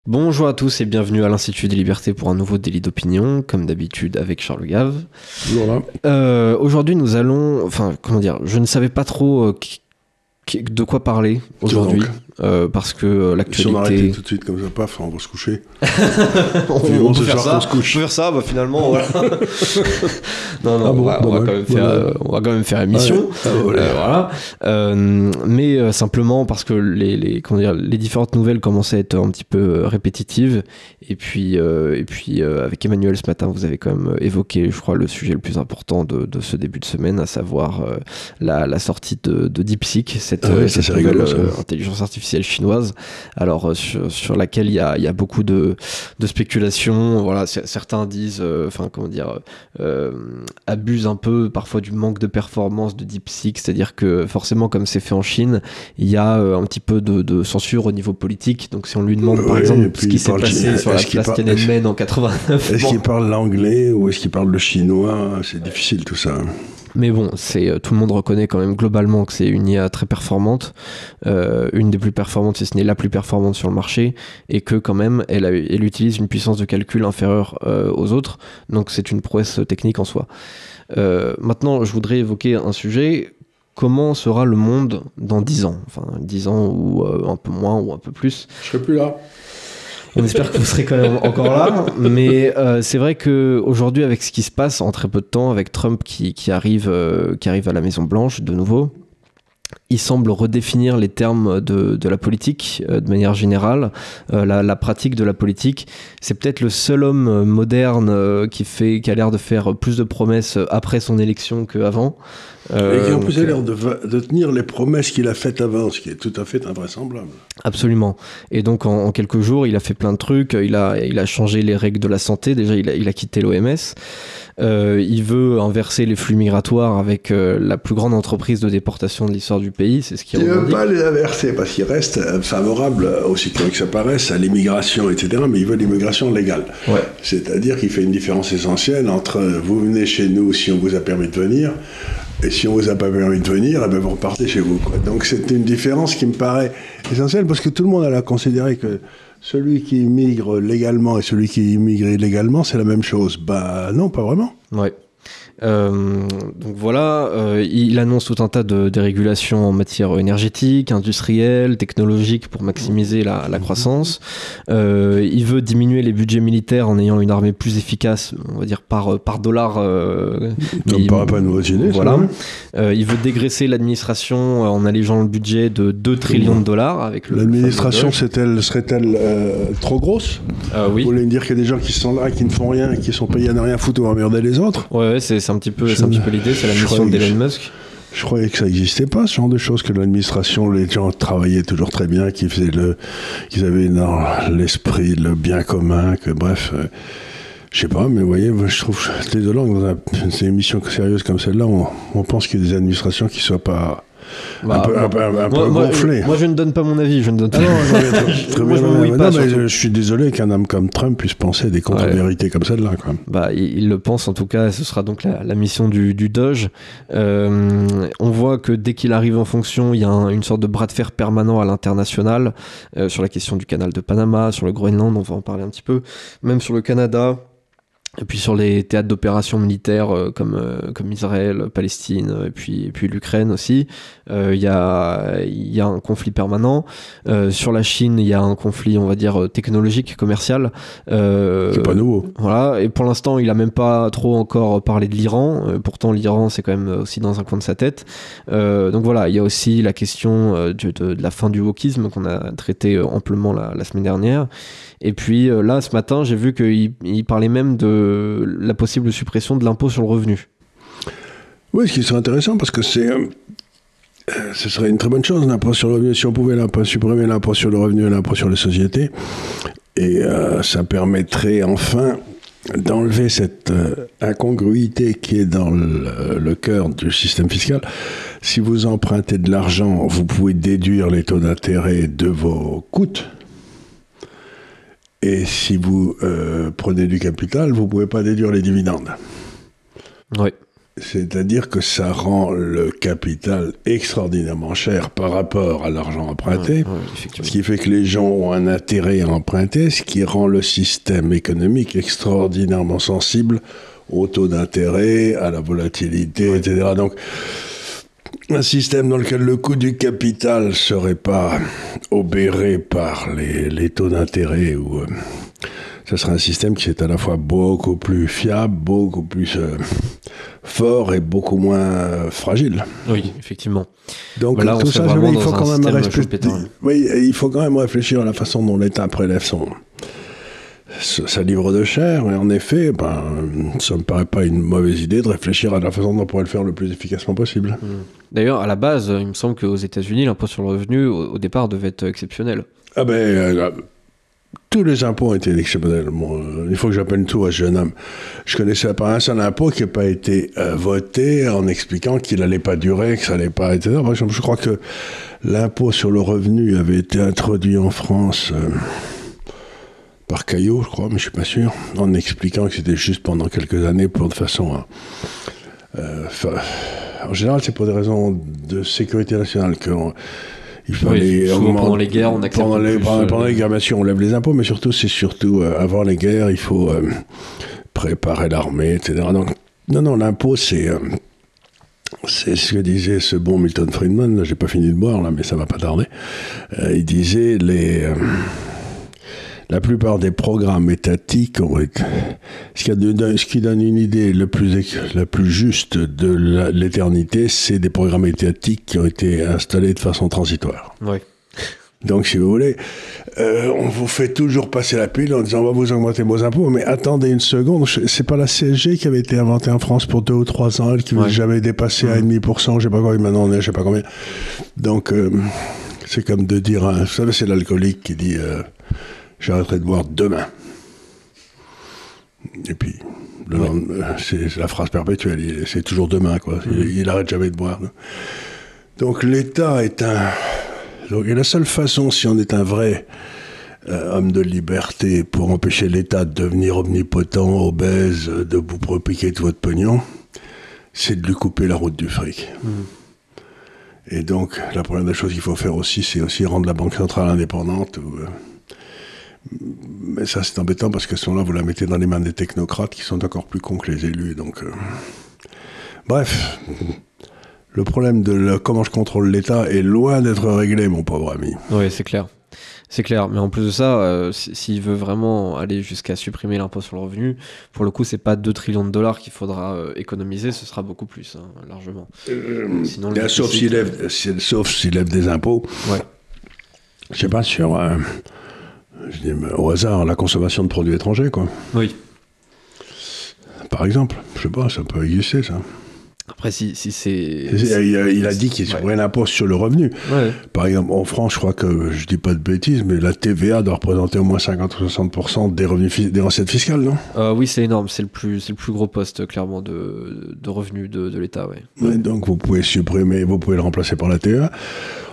Bonjour à tous et bienvenue à l'Institut des Libertés pour un nouveau délit d'opinion, comme d'habitude avec Charles Gave. Voilà. Aujourd'hui nous allons, je ne savais pas trop de quoi parler aujourd'hui, parce que l'actualité... Si on arrêtait tout de suite comme ça, paf, on va se coucher. on peut faire ça, on peut faire ça, finalement, voilà. on va quand même faire émission. Voilà. Mais simplement parce que les différentes nouvelles commençaient à être un petit peu répétitives. Et puis avec Emmanuel ce matin, vous avez quand même évoqué, je crois, le sujet le plus important de ce début de semaine, à savoir la sortie de DeepSeek, cette nouvelle intelligence artificielle chinoise, alors sur laquelle il y a beaucoup de spéculations. Voilà, certains disent, abusent un peu parfois du manque de performance de DeepSeek, c'est-à-dire que forcément, comme c'est fait en Chine, il y a un petit peu de censure au niveau politique. Donc si on lui demande par exemple ce qui s'est passé sur la place Tiananmen en 89, est-ce qu'il parle l'anglais ou est-ce qu'il parle le chinois? C'est difficile tout ça. Mais bon, tout le monde reconnaît quand même globalement que c'est une IA très performante, une des plus performantes, si ce n'est la plus performante sur le marché, et que quand même, elle utilise une puissance de calcul inférieure aux autres, donc c'est une prouesse technique en soi. Maintenant, je voudrais évoquer un sujet. Comment sera le monde dans 10 ans? Enfin, 10 ans ou un peu moins ou un peu plus. Je serai plus là. On espère que vous serez quand même encore là, mais c'est vrai qu'aujourd'hui, avec ce qui se passe en très peu de temps, avec Trump qui arrive à la Maison Blanche de nouveau, il semble redéfinir les termes de la politique de manière générale, la pratique de la politique. C'est peut-être le seul homme moderne qui a l'air de faire plus de promesses après son élection qu'avant. Et qui en plus a l'air de tenir les promesses qu'il a faites avant, ce qui est tout à fait invraisemblable. Absolument. Et donc en quelques jours, il a fait plein de trucs. Il a changé les règles de la santé. Déjà, il a quitté l'OMS. Il veut inverser les flux migratoires avec la plus grande entreprise de déportation de l'histoire du pays. C'est ce qu'il ne veut pas les inverser parce qu'il reste favorable, aussi que ça paraisse, à l'immigration, etc. Mais il veut l'immigration légale. Ouais. C'est-à-dire qu'il fait une différence essentielle entre vous venez chez nous si on vous a permis de venir, et si on vous a pas permis de venir, eh ben vous repartez chez vous, quoi. Donc c'est une différence qui me paraît essentielle parce que tout le monde a considéré que celui qui immigre légalement et celui qui immigre illégalement, c'est la même chose. Bah non, pas vraiment. Ouais. Donc voilà, il annonce tout un tas de dérégulations en matière énergétique, industrielle, technologique pour maximiser la croissance. Il veut diminuer les budgets militaires en ayant une armée plus efficace, on va dire par dollar. Ça me paraît pas une mauvaise idée. Voilà. Il veut dégraisser l'administration en allégeant le budget de 2 trillions de dollars. Avec l'administration serait-elle trop grosse? Oui. Vous voulez me dire qu'il y a des gens qui sont là, qui ne font rien, qui sont payés à ne rien foutre ou à emmerder les autres? Ouais, c'est un petit peu l'idée, c'est la mission d'Elon Musk. Je croyais que ça n'existait pas, ce genre de choses, que l'administration, les gens travaillaient toujours très bien, qu'ils avaient dans l'esprit, le bien commun, que bref... je sais pas, mais vous voyez, je trouve désolant que dans une émission sérieuse comme celle-là, on pense qu'il y a des administrations qui soient pas un peu gonflées. Moi, je ne donne pas mon avis, je ne donne pas. Je suis désolé qu'un homme comme Trump puisse penser des contre-vérités comme celle-là, quoi. Bah, il le pense en tout cas. Ce sera donc la mission du Doge. On voit que dès qu'il arrive en fonction, il y a une sorte de bras de fer permanent à l'international sur la question du canal de Panama, sur le Groenland, on va en parler un petit peu, même sur le Canada. Et puis sur les théâtres d'opérations militaires comme Israël, Palestine, et puis l'Ukraine aussi, il y a un conflit permanent. Sur la Chine, il y a un conflit, on va dire, technologique, commercial. C'est pas nouveau. Voilà. Et pour l'instant, il a même pas trop encore parlé de l'Iran. Pourtant, l'Iran, c'est quand même aussi dans un coin de sa tête. Donc voilà, il y a aussi la question de la fin du wokisme qu'on a traité amplement la semaine dernière. Et puis là, ce matin, j'ai vu qu'il parlait même de la possible suppression de l'impôt sur le revenu. Oui, ce qui serait intéressant, parce que ce serait une très bonne chose, l'impôt sur le revenu, si on pouvait supprimer l'impôt sur le revenu et l'impôt sur les sociétés. Et ça permettrait enfin d'enlever cette incongruité qui est dans le cœur du système fiscal. Si vous empruntez de l'argent, vous pouvez déduire les taux d'intérêt de vos coûts. Et si vous prenez du capital, vous ne pouvez pas déduire les dividendes. Oui. C'est-à-dire que ça rend le capital extraordinairement cher par rapport à l'argent emprunté, ce qui fait que les gens ont un intérêt à emprunter, ce qui rend le système économique extraordinairement sensible au taux d'intérêt, à la volatilité, etc. Donc, un système dans lequel le coût du capital ne serait pas obéré par les taux d'intérêt, ça serait un système qui est à la fois beaucoup plus fiable, beaucoup plus fort et beaucoup moins fragile. Oui, effectivement. Donc là, tout ça, il faut quand même il faut quand même réfléchir à la façon dont l'État prélève sa livre de chair, et en effet, ça me paraît pas une mauvaise idée de réfléchir à la façon dont on pourrait le faire le plus efficacement possible. D'ailleurs, à la base, il me semble qu'aux États-Unis, l'impôt sur le revenu, au départ, devait être exceptionnel. Ah ben, tous les impôts ont été exceptionnels. Il faut que j'appelle tout à ce jeune homme. Je connaissais pas un seul impôt qui n'a pas été voté en expliquant qu'il n'allait pas durer, que ça n'allait pas, etc. Par exemple, je crois que l'impôt sur le revenu avait été introduit en France par Caillot, je crois, mais je suis pas sûr, en expliquant que c'était juste pendant quelques années de façon en général, c'est pour des raisons de sécurité nationale il fallait pendant les guerres, on accepte pendant les guerres, bien sûr, on lève les impôts, mais surtout, avant les guerres, il faut préparer l'armée, etc. Donc, non, l'impôt, c'est ce que disait ce bon Milton Friedman. J'ai pas fini de boire là, mais ça va pas tarder. Il disait la plupart des programmes étatiques ce qui donne une idée la plus juste de l'éternité, c'est des programmes étatiques qui ont été installés de façon transitoire. Oui. Donc, si vous voulez, on vous fait toujours passer la pile en disant on va vous augmenter vos impôts, mais attendez une seconde, c'est pas la CSG qui avait été inventée en France pour 2 ou 3 ans, elle qui n'avait jamais dépassé 1,5%, je sais pas quoi, maintenant on est je sais pas combien. Donc, c'est comme de dire, vous savez, c'est l'alcoolique qui dit j'arrêterai de boire demain. Et puis, c'est la phrase perpétuelle, c'est toujours demain, quoi. Il arrête jamais de boire. Donc l'État est et la seule façon, si on est un vrai homme de liberté, pour empêcher l'État de devenir omnipotent, obèse, de vous propiquer tout votre pognon, c'est de lui couper la route du fric. Et donc, la première des choses qu'il faut faire aussi, c'est aussi rendre la Banque centrale indépendante. Mais ça, c'est embêtant parce qu'à ce moment-là, vous la mettez dans les mains des technocrates qui sont encore plus cons que les élus. Donc, bref, le problème de comment je contrôle l'État est loin d'être réglé, mon pauvre ami. Oui, c'est clair. C'est clair. Mais en plus de ça, s'il veut vraiment aller jusqu'à supprimer l'impôt sur le revenu, pour le coup, c'est pas 2 trillions de dollars qu'il faudra économiser, ce sera beaucoup plus, largement. Sinon, sauf s'il lève des impôts. Ouais. Je sais pas, sur... je dis, au hasard, la consommation de produits étrangers, quoi. Oui. Par exemple, je sais pas, ça peut exister, ça. Après, si c'est... Il a dit qu'il y aurait un impôt sur le revenu. Ouais. Par exemple, en France, je crois que, je dis pas de bêtises, mais la TVA doit représenter au moins 50 ou 60% des recettes fiscales, non ? Oui, c'est énorme. C'est le plus gros poste, clairement, de revenus de l'État, ouais. Ouais, donc, vous pouvez le remplacer par la TVA.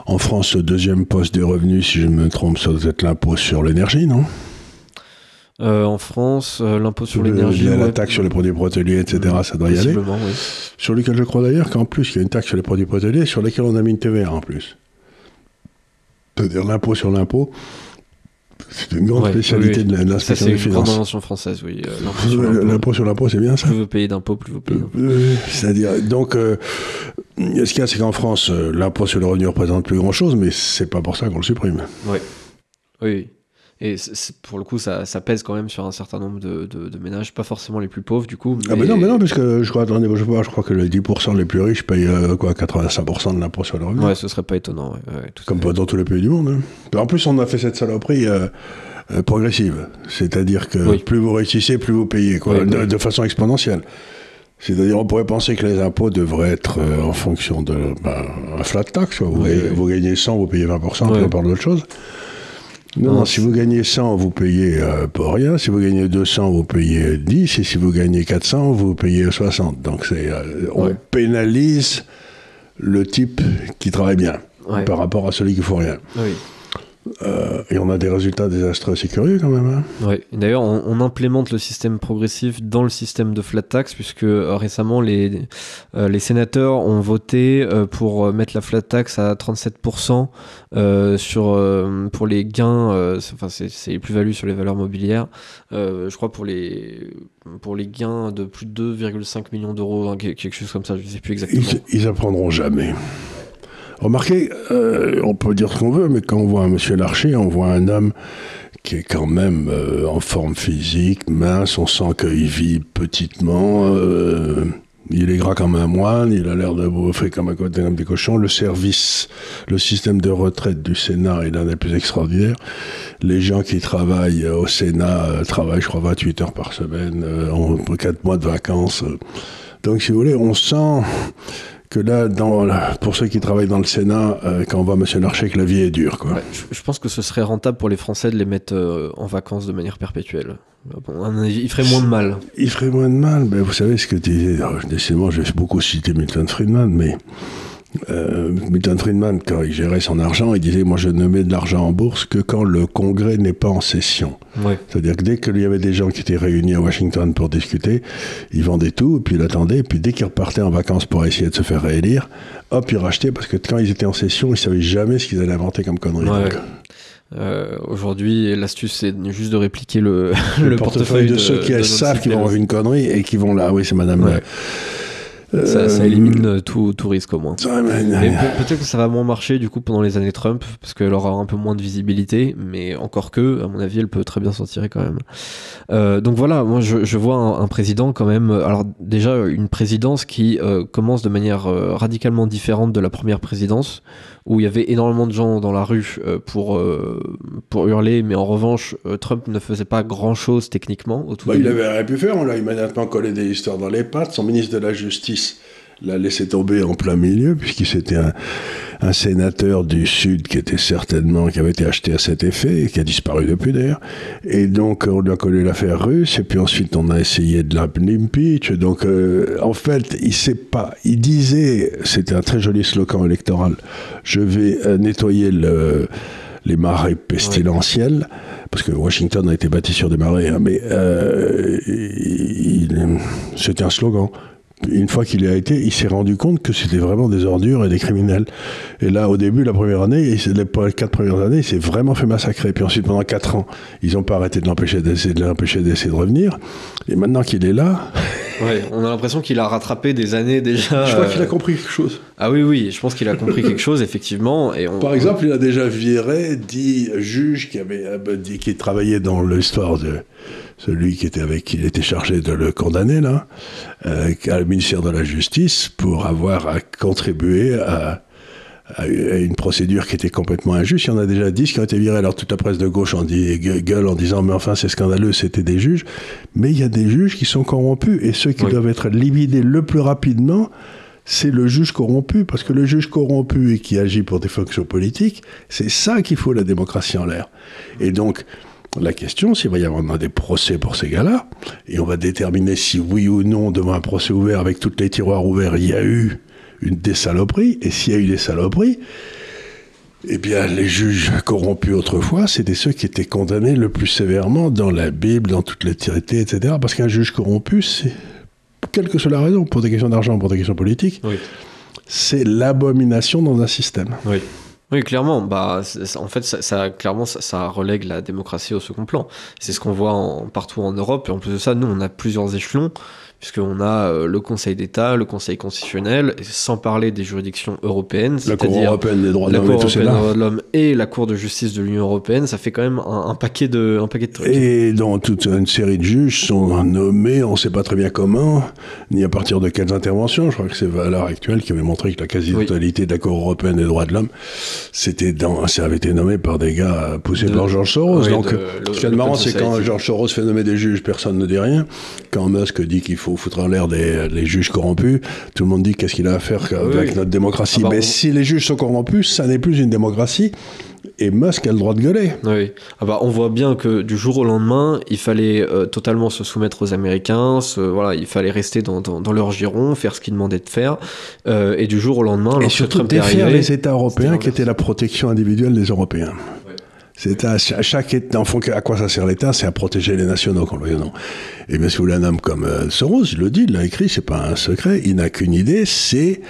En France, le deuxième poste des revenus, si je ne me trompe, ça doit être l'impôt sur l'énergie, non ? En France, l'impôt sur l'énergie... La taxe sur les produits pétroliers, etc., ça doit y aller. Oui. Sur lequel je crois d'ailleurs qu'en plus, il y a une taxe sur les produits pétroliers sur lesquels on a mis une TVA en plus. C'est-à-dire l'impôt sur l'impôt. C'est une grande spécialité de l'inspection des finances. C'est une grande invention française, oui. L'impôt sur l'impôt, c'est bien ça ? Plus vous payez d'impôts, plus vous payez. C'est-à-dire, donc, ce qu'il y a, c'est qu'en France, l'impôt sur le revenu représente plus grand-chose, mais c'est pas pour ça qu'on le supprime. Oui. Et pour le coup, ça pèse quand même sur un certain nombre de ménages, pas forcément les plus pauvres, du coup. Mais... Ah ben non, parce que je crois que les 10% les plus riches payent 85% de l'impôt sur le revenu. Ouais, ce serait pas étonnant. Comme dans tous les pays du monde. En plus, on a fait cette saloperie progressive. C'est-à-dire que plus vous réussissez, plus vous payez, de façon exponentielle. C'est-à-dire, on pourrait penser que les impôts devraient être en fonction de un flat tax. Vous gagnez 100, vous payez 20%, puis on parle d'autre chose. Non, si vous gagnez 100, vous payez pas rien. Si vous gagnez 200, vous payez 10. Et si vous gagnez 400, vous payez 60. Donc, on pénalise le type qui travaille bien par rapport à celui qui ne fait rien. Et on a des résultats désastreux, c'est curieux quand même. Hein. Oui, d'ailleurs, on implémente le système progressif dans le système de flat tax, puisque récemment, les sénateurs ont voté pour mettre la flat tax à 37% pour les gains, c'est les plus-values sur les valeurs mobilières, je crois pour les gains de plus de 2,5 millions d'euros, hein, quelque chose comme ça, je ne sais plus exactement. Ils apprendront jamais. Remarquez, on peut dire ce qu'on veut, mais quand on voit un monsieur Larcher, on voit un homme qui est quand même en forme physique, mince, on sent qu'il vit petitement, il est gras comme un moine, il a l'air de bouffer comme des cochons. Le système de retraite du Sénat est l'un des plus extraordinaires. Les gens qui travaillent au Sénat travaillent, je crois, 28 heures par semaine, ont 4 mois de vacances. Donc, si vous voulez, on sent que là, pour ceux qui travaillent dans le Sénat, quand on voit M. Larcher, que la vie est dure. Quoi. Ouais, je pense que ce serait rentable pour les Français de les mettre en vacances de manière perpétuelle. Bon, il ferait moins de mal. Il ferait moins de mal. Ben, vous savez ce que disait... Décidément, j'ai beaucoup cité Milton Friedman, mais Milton Friedman, quand il gérait son argent, il disait « Moi, je ne mets de l'argent en bourse que quand le Congrès n'est pas en session. Ouais. » C'est-à-dire que dès qu'il y avait des gens qui étaient réunis à Washington pour discuter, ils vendaient tout, et puis ils attendaient, et puis dès qu'ils repartaient en vacances pour essayer de se faire réélire, hop, ils rachetaient, parce que quand ils étaient en session, ils ne savaient jamais ce qu'ils allaient inventer comme connerie. Ouais. Aujourd'hui, l'astuce, c'est juste de répliquer le portefeuille de ceux qui savent qu'ils vont avoir une connerie et qui vont là. Oui, c'est madame... Ouais. Ça élimine tout risque au moins. Mais peut-être que ça va moins marcher du coup pendant les années Trump, parce qu'elle aura un peu moins de visibilité, mais encore que, à mon avis, elle peut très bien s'en tirer quand même. Donc voilà, moi je vois un président quand même, alors déjà une présidence qui commence de manière radicalement différente de la première présidence, où il y avait énormément de gens dans la rue pour hurler, mais en revanche, Trump ne faisait pas grand-chose techniquement au tout début. Il avait rien pu faire, on l'a immédiatement collé des histoires dans les pattes. Son ministre de la Justice l'a laissé tomber en plein milieu, puisqu'il c'était un sénateur du Sud qui avait été acheté à cet effet, et qui a disparu depuis d'ailleurs. Et donc, on lui a collé l'affaire russe, et puis ensuite, on a essayé de l'impeach. Donc, en fait, il sait pas. Il disait, c'était un très joli slogan électoral, je vais nettoyer les marais pestilentiels, parce que Washington a été bâti sur des marais, hein, mais c'était un slogan. Une fois qu'il y a été, il s'est rendu compte que c'était vraiment des ordures et des criminels. Et là, au début, la première année, les 4 premières années, il s'est vraiment fait massacrer. Puis ensuite, pendant 4 ans, ils n'ont pas arrêté de l'empêcher d'essayer de revenir. Et maintenant qu'il est là... Ouais, on a l'impression qu'il a rattrapé des années déjà... Je crois qu'il a compris quelque chose. Ah oui, je pense qu'il a compris quelque chose, effectivement. Par exemple, il a déjà viré 10 juges qui travaillaient dans l'histoire de... Celui qui il était chargé de le condamner, là, à le ministère de la Justice, pour avoir contribué à une procédure qui était complètement injuste. Il y en a déjà 10 qui ont été virés. Alors toute la presse de gauche gueule en disant « Mais enfin, c'est scandaleux, c'était des juges. » Mais il y a des juges qui sont corrompus. Et ceux qui doivent être liquidés le plus rapidement, c'est le juge corrompu. Parce que le juge corrompu et qui agit pour des fonctions politiques, c'est ça qu'il faut la démocratie en l'air. Et donc... La question, s'il va y avoir des procès pour ces gars-là, et on va déterminer si oui ou non, devant un procès ouvert, avec tous les tiroirs ouverts, il y a eu des saloperies, et s'il y a eu des saloperies, eh bien, les juges corrompus autrefois, c'était ceux qui étaient condamnés le plus sévèrement dans la Bible, dans toutes les traités, etc. Parce qu'un juge corrompu, c'est, quelle que soit la raison, pour des questions d'argent, pour des questions politiques, c'est l'abomination dans un système. Oui, clairement. En fait, ça relègue la démocratie au second plan. C'est ce qu'on voit partout en Europe. Et en plus de ça, nous, on a plusieurs échelons, puisqu'on a le Conseil d'État, le Conseil constitutionnel, sans parler des juridictions européennes, la Cour européenne des droits de l'homme et la Cour de justice de l'Union européenne. Ça fait quand même un paquet de trucs. Et dans toute une série de juges sont nommés, on ne sait pas très bien comment, ni à partir de quelles interventions. Je crois que c'est Valard actuel qui avait montré que la quasi-totalité de la Cour européenne des droits de l'homme, ça avait été nommé par des gars poussés par George Soros. Donc, ce qui est marrant, c'est quand George Soros fait nommer des juges, personne ne dit rien. Quand Musk dit qu'il faut foutre en l'air les juges corrompus, tout le monde dit qu'est-ce qu'il a à faire avec notre démocratie. Mais si les juges sont corrompus, ça n'est plus une démocratie. Et Musk a le droit de gueuler. Oui. On voit bien que du jour au lendemain, il fallait totalement se soumettre aux Américains, il fallait rester dans leur giron, faire ce qu'ils demandaient de faire. Et du jour au lendemain, et surtout défaire les États européens qui étaient la protection individuelle des Européens. C'est à chaque État, en fond, à quoi ça sert l'État, c'est à protéger les nationaux, qu'on le veuille ou non. Et bien, si vous voulez un homme comme Soros, il le dit, il l'a écrit, c'est pas un secret, il n'a qu'une idée, c'est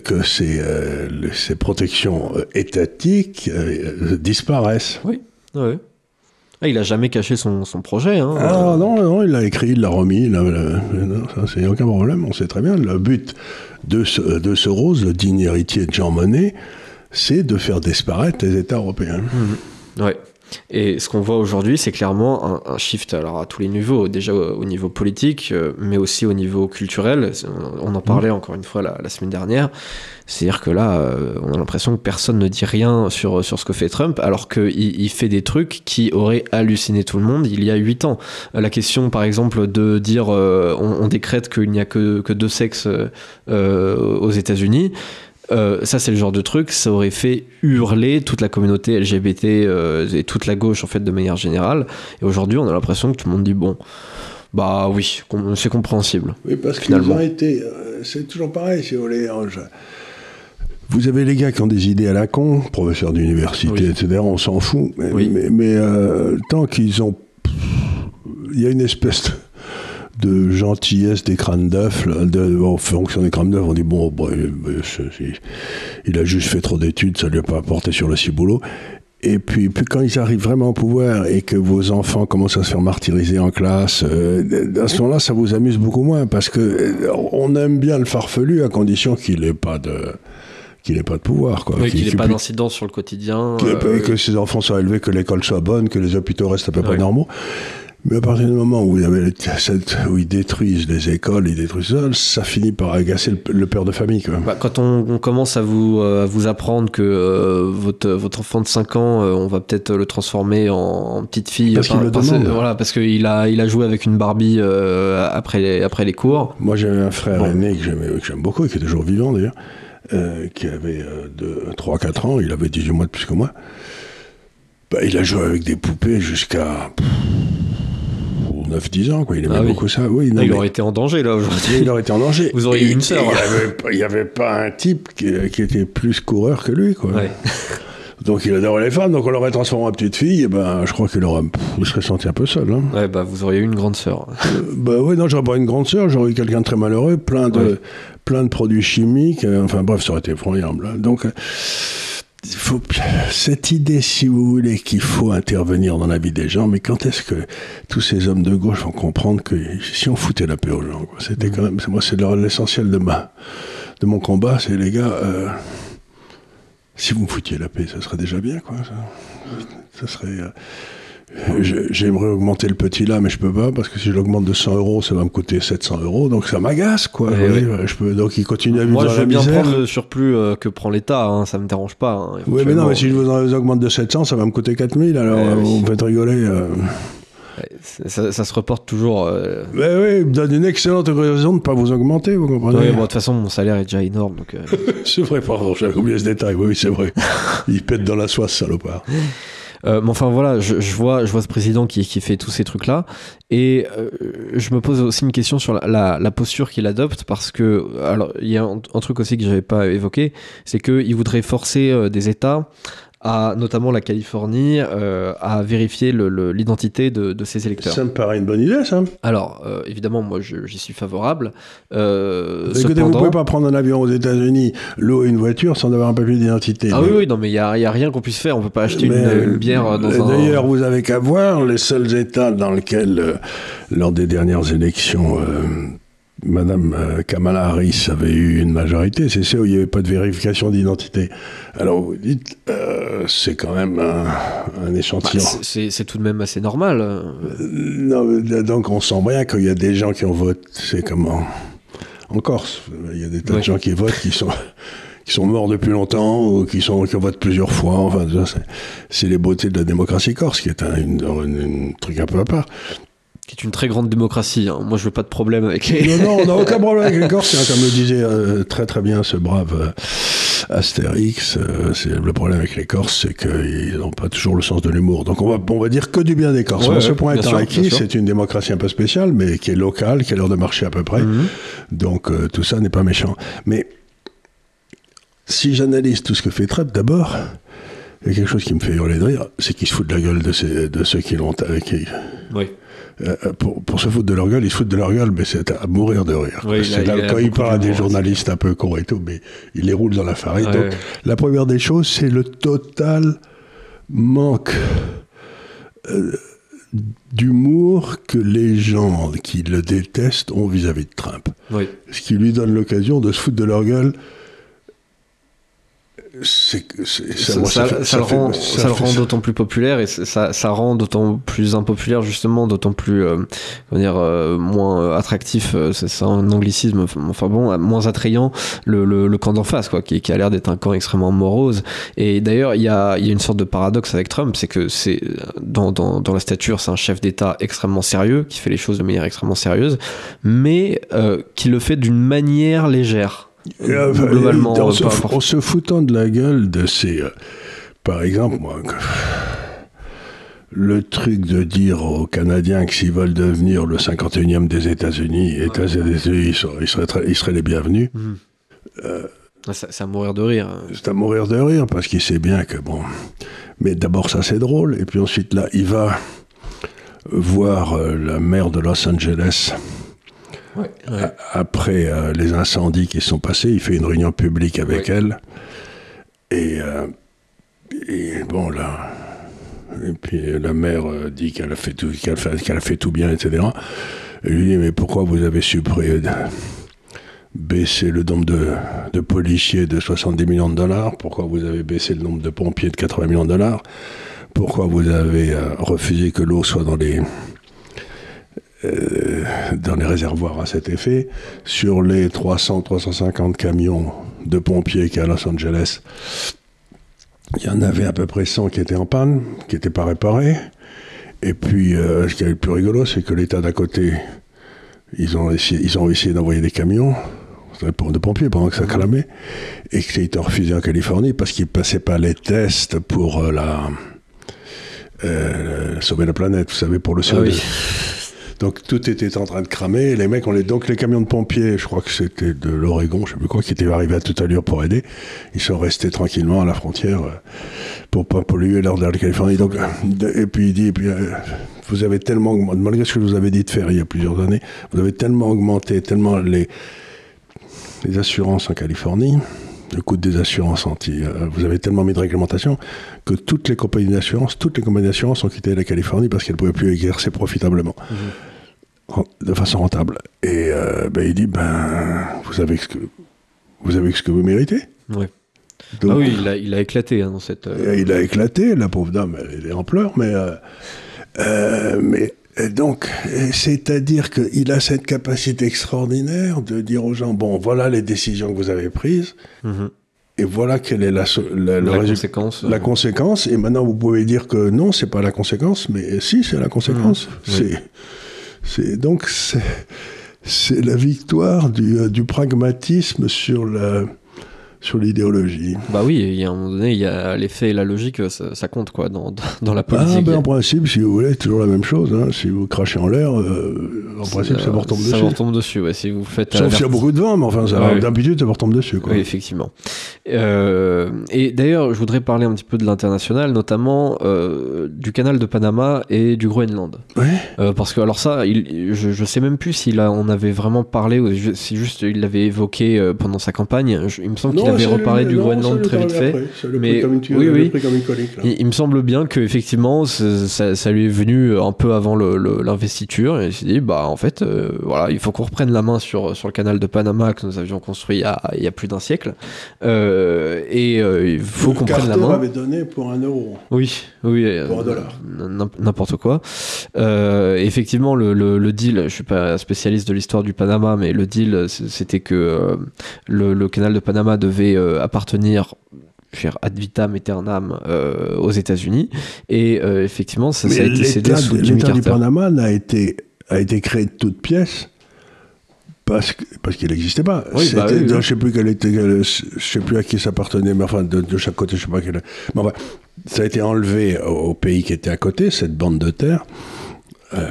que ces protections étatiques disparaissent. Oui, oui. Il n'a jamais caché son projet. Hein. Ah non, il l'a écrit, il l'a remis, ça, c'est aucun problème, on sait très bien. Le but de Soros, le digne héritier de Jean Monnet, c'est de faire disparaître les États européens. Ouais. Et ce qu'on voit aujourd'hui, c'est clairement un shift alors à tous les niveaux, déjà au niveau politique, mais aussi au niveau culturel. On en parlait encore une fois la semaine dernière. C'est-à-dire que là, on a l'impression que personne ne dit rien sur ce que fait Trump, alors qu'il fait des trucs qui auraient halluciné tout le monde il y a 8 ans. La question, par exemple, de dire on décrète qu'il n'y a que 2 sexes aux États-Unis. Ça, c'est le genre de truc, ça aurait fait hurler toute la communauté LGBT et toute la gauche, en fait, de manière générale. Et aujourd'hui, on a l'impression que tout le monde dit bon, bah oui, c'est compréhensible. Oui, parce qu'ils ont été. C'est toujours pareil, si vous voulez. Vous avez les gars qui ont des idées à la con, professeurs d'université, etc., on s'en fout. Mais tant qu'ils ont. Il y a une espèce de gentillesse des crânes d'œufs, en fonction des crânes d'œufs, on dit bon, il a juste fait trop d'études, ça lui a pas apporté sur le ciboulot. Et puis quand ils arrivent vraiment au pouvoir et que vos enfants commencent à se faire martyriser en classe, à ce moment-là, ça vous amuse beaucoup moins, parce que on aime bien le farfelu à condition qu'il n'ait pas de pouvoir, quoi. Qu'il n'ait pas d'incidence sur le quotidien. Que ses enfants soient élevés, que l'école soit bonne, que les hôpitaux restent à peu près normaux. Mais à partir du moment où ils détruisent les écoles, ils détruisent ça finit par agacer le père de famille, quand même. Quand on commence à vous apprendre que votre enfant de 5 ans, on va peut-être le transformer en petite fille. Parce qu'il le demande. Voilà, parce qu'il a joué avec une Barbie après les cours. Moi, j'avais un frère aîné que j'aime beaucoup, et qui est toujours vivant d'ailleurs, qui avait 3-4 ans, il avait 18 mois de plus que moi. Il a joué avec des poupées jusqu'à 9-10 ans, quoi. Il aimait beaucoup ça. Oui, il aurait été en danger, là, aujourd'hui. Il aurait été en danger. Vous auriez eu une sœur. Il n'y avait pas un type qui était plus coureur que lui, quoi. Ouais. Donc il adorait les femmes, donc on l'aurait transformé en petite fille, et je crois qu'il serait senti un peu seul. Hein. Ouais, vous auriez eu une grande sœur. Oui, non, j'aurais pas une grande sœur, j'aurais eu quelqu'un de très malheureux, plein de produits chimiques, enfin bref, ça aurait été effroyable. Hein. Donc, cette idée, si vous voulez, qu'il faut intervenir dans la vie des gens, mais quand est-ce que tous ces hommes de gauche vont comprendre que si on foutait la paix aux gens, quoi, c'était quand même, moi, c'est l'essentiel de mon combat, c'est les gars, si vous me foutiez la paix, ça serait déjà bien, quoi. Ça serait. J'aimerais augmenter le petit là, mais je peux pas, parce que si je l'augmente de 100 €, ça va me coûter 700 €, donc ça m'agace, quoi. Donc il continue à vivre dans la misère. Moi, je veux bien prendre le surplus que prend l'État, hein, ça me dérange pas. Hein, oui, mais non, mais si je vous augmente de 700, ça va me coûter 4000, alors vous me faites rigoler. Ça se reporte toujours. Mais oui, il me donne une excellente raison de ne pas vous augmenter, vous comprenez. Oui, de toute façon, mon salaire est déjà énorme. Donc, c'est vrai, pardon, j'avais oublié ce détail, oui, c'est vrai. Il pète dans la soie, ce salopard. Mais enfin voilà, je vois ce président qui fait tous ces trucs-là, et je me pose aussi une question sur la posture qu'il adopte, parce que alors il y a un truc aussi que j'avais pas évoqué, c'est qu'il voudrait forcer des États, notamment la Californie, à vérifier l'identité de ses électeurs. Ça me paraît une bonne idée, ça. Alors, évidemment, moi, j'y suis favorable. Écoutez, vous ne pouvez pas prendre un avion aux États-Unis, l'eau et une voiture sans avoir un papier d'identité. Ah oui, non, mais il n'y a rien qu'on puisse faire. On ne peut pas acheter une bière dans un... D'ailleurs, vous avez qu'à voir les seuls États dans lesquels, lors des dernières élections... Madame Kamala Harris avait eu une majorité, c'est ceux où il n'y avait pas de vérification d'identité. Alors vous dites, c'est quand même un échantillon. C'est tout de même assez normal. Non, donc on sent bien qu'il y a des gens qui ont voté, c'est comme en Corse, il y a des tas de gens qui votent, qui sont morts depuis longtemps, ou qui votent plusieurs fois. Enfin, c'est les beautés de la démocratie corse, qui est un truc un peu à part. Qui est une très grande démocratie. Hein. Moi, je veux pas de problème avec les... Non, on n'a aucun problème avec les Corses. Hein, comme le disait très très bien ce brave Astérix. Le problème avec les Corses, c'est qu'ils n'ont pas toujours le sens de l'humour. Donc on va dire que du bien des Corses. Ce point étant acquis, c'est une démocratie un peu spéciale, mais qui est locale, qui a l'air de marcher à peu près. Donc tout ça n'est pas méchant. Mais si j'analyse tout ce que fait Trump, d'abord... il y a quelque chose qui me fait hurler de rire, c'est qu'ils se foutent de la gueule de ceux qui l'ont... Oui. Pour se foutre de leur gueule, ils se foutent de leur gueule, mais c'est à mourir de rire. Oui, quand il parle à des journalistes un peu cons et tout, mais il les roule dans la farine. Ouais, donc, la première des choses, c'est le total manque d'humour que les gens qui le détestent ont vis-à-vis de Trump. Oui. Ce qui lui donne l'occasion de se foutre de leur gueule. Ça le rend d'autant plus populaire et ça rend d'autant plus impopulaire, justement, d'autant plus moins attractif, c'est un anglicisme, enfin bon, moins attrayant le camp d'en face, quoi, qui a l'air d'être un camp extrêmement morose. Et d'ailleurs il y a une sorte de paradoxe avec Trump, c'est que c'est dans la stature, c'est un chef d'État extrêmement sérieux, qui fait les choses de manière extrêmement sérieuse, mais qui le fait d'une manière légère. Globalement, en se foutant de la gueule de ces... par exemple, moi, le truc de dire aux Canadiens que s'ils veulent devenir le 51e des États-Unis, ils seraient les bienvenus. C'est à mourir de rire. C'est à mourir de rire, parce qu'il sait bien que, bon... Mais d'abord, ça, c'est drôle. Et puis ensuite, là, il va voir la maire de Los Angeles... Ouais. Après les incendies qui sont passés, il fait une réunion publique avec elle. Et bon, là... Et puis la maire dit qu'elle a fait tout bien, etc. Et lui dit, mais pourquoi vous avez baissé le nombre de policiers de 70 millions de dollars? Pourquoi vous avez baissé le nombre de pompiers de 80 millions de dollars? Pourquoi vous avez refusé que l'eau soit dans les réservoirs à cet effet? Sur les 350 camions de pompiers qu'il y a à Los Angeles, il y en avait à peu près 100 qui étaient en panne, qui n'étaient pas réparés. Et puis, ce qui est le plus rigolo, c'est que l'État d'à côté, ils ont essayé d'envoyer des camions de pompiers pendant que ça clamait, et que ça a été refusé en Californie parce qu'ils ne passaient pas les tests pour sauver la planète, vous savez, pour le CO2. Ah oui. Donc tout était en train de cramer. Les mecs, donc les camions de pompiers, je crois que c'était de l'Oregon, je ne sais plus quoi, qui étaient arrivés à toute allure pour aider. Ils sont restés tranquillement à la frontière pour pas polluer l'air de la Californie. Donc, et puis il dit, vous avez tellement, malgré ce que je vous avais dit de faire il y a plusieurs années, vous avez tellement augmenté, tellement les assurances en Californie, le coût des assurances vous avez tellement mis de réglementation que toutes les compagnies d'assurance ont quitté la Californie parce qu'elles ne pouvaient plus exercer profitablement. De façon rentable. Et il dit, vous avez ce que vous méritez. Ouais. Donc, oui, il a éclaté dans cette... Il a éclaté, la pauvre dame, elle est en pleurs, mais donc, c'est-à-dire qu'il a cette capacité extraordinaire de dire aux gens, bon, voilà les décisions que vous avez prises, et voilà quelle est la conséquence. La conséquence, et maintenant vous pouvez dire que non, c'est pas la conséquence, mais si, c'est la conséquence. Donc, c'est la victoire du pragmatisme sur l'idéologie. Bah oui, il y a un moment donné, il y a l'effet et la logique, ça compte quoi dans la politique. En principe, si vous voulez, c'est toujours la même chose. Hein. Si vous crachez en l'air, en principe, ça vous retombe dessus. Ça vous retombe dessus, ouais. Si vous faites. Sauf s'il y a beaucoup de vent, mais enfin, d'habitude, ça vous retombe dessus, quoi. Oui, effectivement. Et d'ailleurs, je voudrais parler un petit peu de l'international, notamment du canal de Panama et du Groenland. Ouais. Parce que alors ça, je sais même plus s'il on avait vraiment parlé ou si juste il l'avait évoqué pendant sa campagne. Il me semble qu'il avait reparlé du Groenland très vite fait. Mais oui. Il me semble bien qu'effectivement ça lui est venu un peu avant l'investiture et il s'est dit en fait voilà, il faut qu'on reprenne la main sur le canal de Panama que nous avions construit il y a plus d'un siècle il faut qu'on prenne la main. Carter avait donné pour €1. Oui, pour $1. N'importe quoi. Effectivement le deal, je suis pas spécialiste de l'histoire du Panama, mais le deal c'était que le canal de Panama devait appartenir ad vitam aeternam aux États-Unis et effectivement ça a été cédé sous Jimmy Carter. L'État du Panama a été créé de toutes pièces parce qu'il n'existait pas. Je ne sais plus à qui ça appartenait, mais enfin de chaque côté, je ne sais pas quel. Mais enfin, ça a été enlevé au pays qui était à côté, cette bande de terre.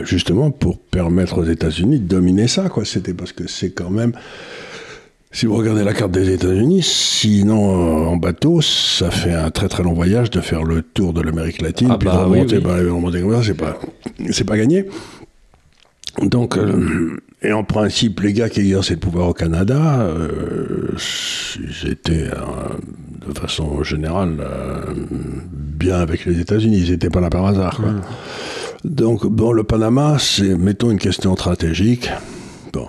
Justement pour permettre aux États-Unis de dominer ça, quoi. C'était parce que c'est quand même Si vous regardez la carte des États-Unis, sinon en bateau, ça fait un très très long voyage de faire le tour de l'Amérique latine, puis de remonter comme ça, c'est pas gagné. Donc, et en principe, les gars qui exerçaient le pouvoir au Canada, ils étaient, de façon générale, bien avec les États-Unis. Ils n'étaient pas là par hasard, quoi. Donc, bon, le Panama, c'est, mettons, une question stratégique. Bon,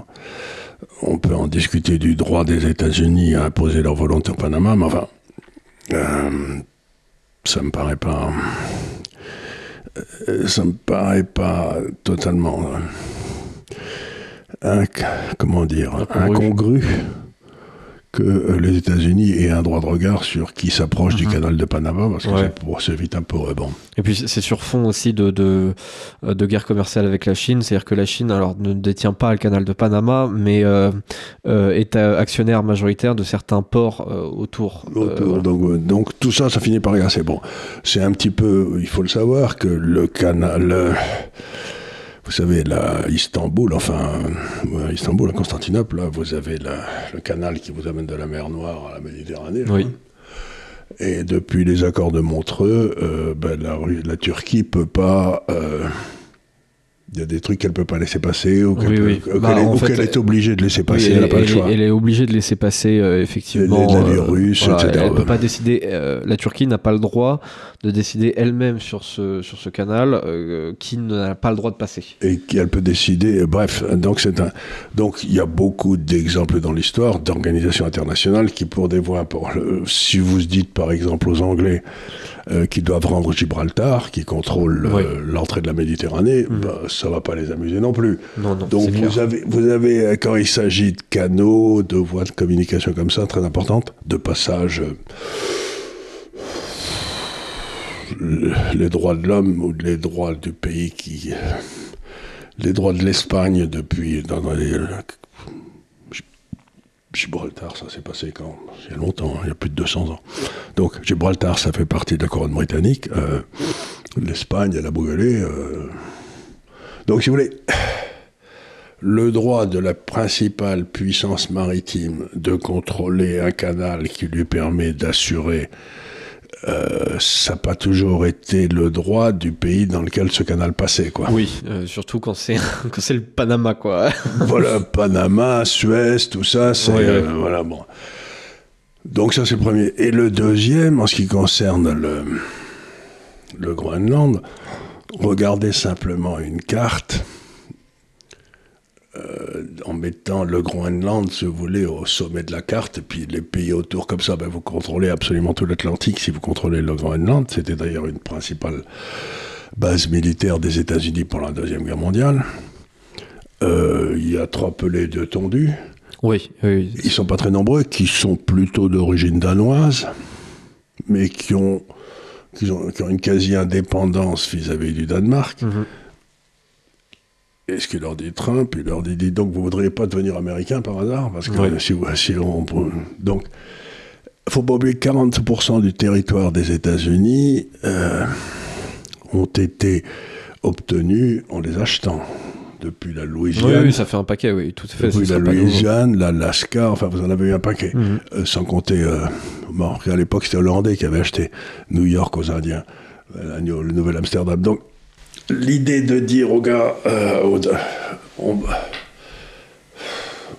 on peut en discuter du droit des États-Unis à imposer leur volonté au Panama, mais enfin, ça me paraît pas totalement, incongru que les États-Unis aient un droit de regard sur qui s'approche du canal de Panama, parce que c'est vite un peu bon. Et puis c'est sur fond aussi de guerre commerciale avec la Chine, c'est-à-dire que la Chine alors ne détient pas le canal de Panama, mais est actionnaire majoritaire de certains ports autour. Voilà. Donc tout ça finit par agacer. Bon, c'est un petit peu, il faut le savoir, que le canal... Vous savez, Istanbul, à Constantinople, là, vous avez le canal qui vous amène de la mer Noire à la Méditerranée. Oui. Et depuis les accords de Montreux, la Turquie peut pas... Il y a des trucs qu'elle ne peut pas laisser passer, ou qu'elle est obligée de laisser passer, elle n'a pas le choix. Elle est obligée de laisser passer, effectivement... Les navires russes, etc. Elle ne peut pas décider... la Turquie n'a pas le droit de décider elle-même sur ce canal qui n'a pas le droit de passer. Et qu'elle peut décider... Bref, donc il y a beaucoup d'exemples dans l'histoire d'organisations internationales qui, pour des voies... si vous dites, par exemple, aux Anglais qui doivent rendre Gibraltar, qui contrôlent l'entrée de la Méditerranée, ça ne va pas les amuser non plus. Non, donc vous avez, quand il s'agit de canaux, de voies de communication comme ça, très importantes, de passage... les droits de l'homme ou les droits du pays les droits de l'Espagne depuis Gibraltar, ça s'est passé quand? Il y a longtemps, il y a plus de 200 ans. Donc Gibraltar, ça fait partie de la couronne britannique. L'Espagne, elle a brûlé. Donc si vous voulez, le droit de la principale puissance maritime de contrôler un canal qui lui permet d'assurer ça n'a pas toujours été le droit du pays dans lequel ce canal passait, quoi. Oui, surtout quand c'est le Panama, quoi. Voilà, Panama, Suez, tout ça, c'est... voilà, bon. Donc ça, c'est le premier. Et le deuxième, en ce qui concerne le Groenland, regardez simplement une carte en mettant le Groenland, si vous voulez, au sommet de la carte, et puis les pays autour comme ça, vous contrôlez absolument tout l'Atlantique si vous contrôlez le Groenland. C'était d'ailleurs une principale base militaire des États-Unis pendant la Deuxième Guerre mondiale. Il y a 3 pelés de tondus. Oui. Ils ne sont pas très nombreux, qui sont plutôt d'origine danoise, mais qui ont une quasi-indépendance vis-à-vis du Danemark. Et ce qu'il leur dit Trump, il leur dit donc vous ne voudriez pas devenir américain par hasard, parce que donc il ne faut pas oublier que 40% du territoire des États-Unis ont été obtenus en les achetant. Depuis la Louisiane. Oui, ça fait un paquet, oui, tout à fait. Depuis la Louisiane, l'Alaska, enfin vous en avez eu un paquet. Sans compter, à l'époque c'était Hollandais qui avait acheté New York aux Indiens, le Nouvel Amsterdam. Donc l'idée de dire aux gars, on va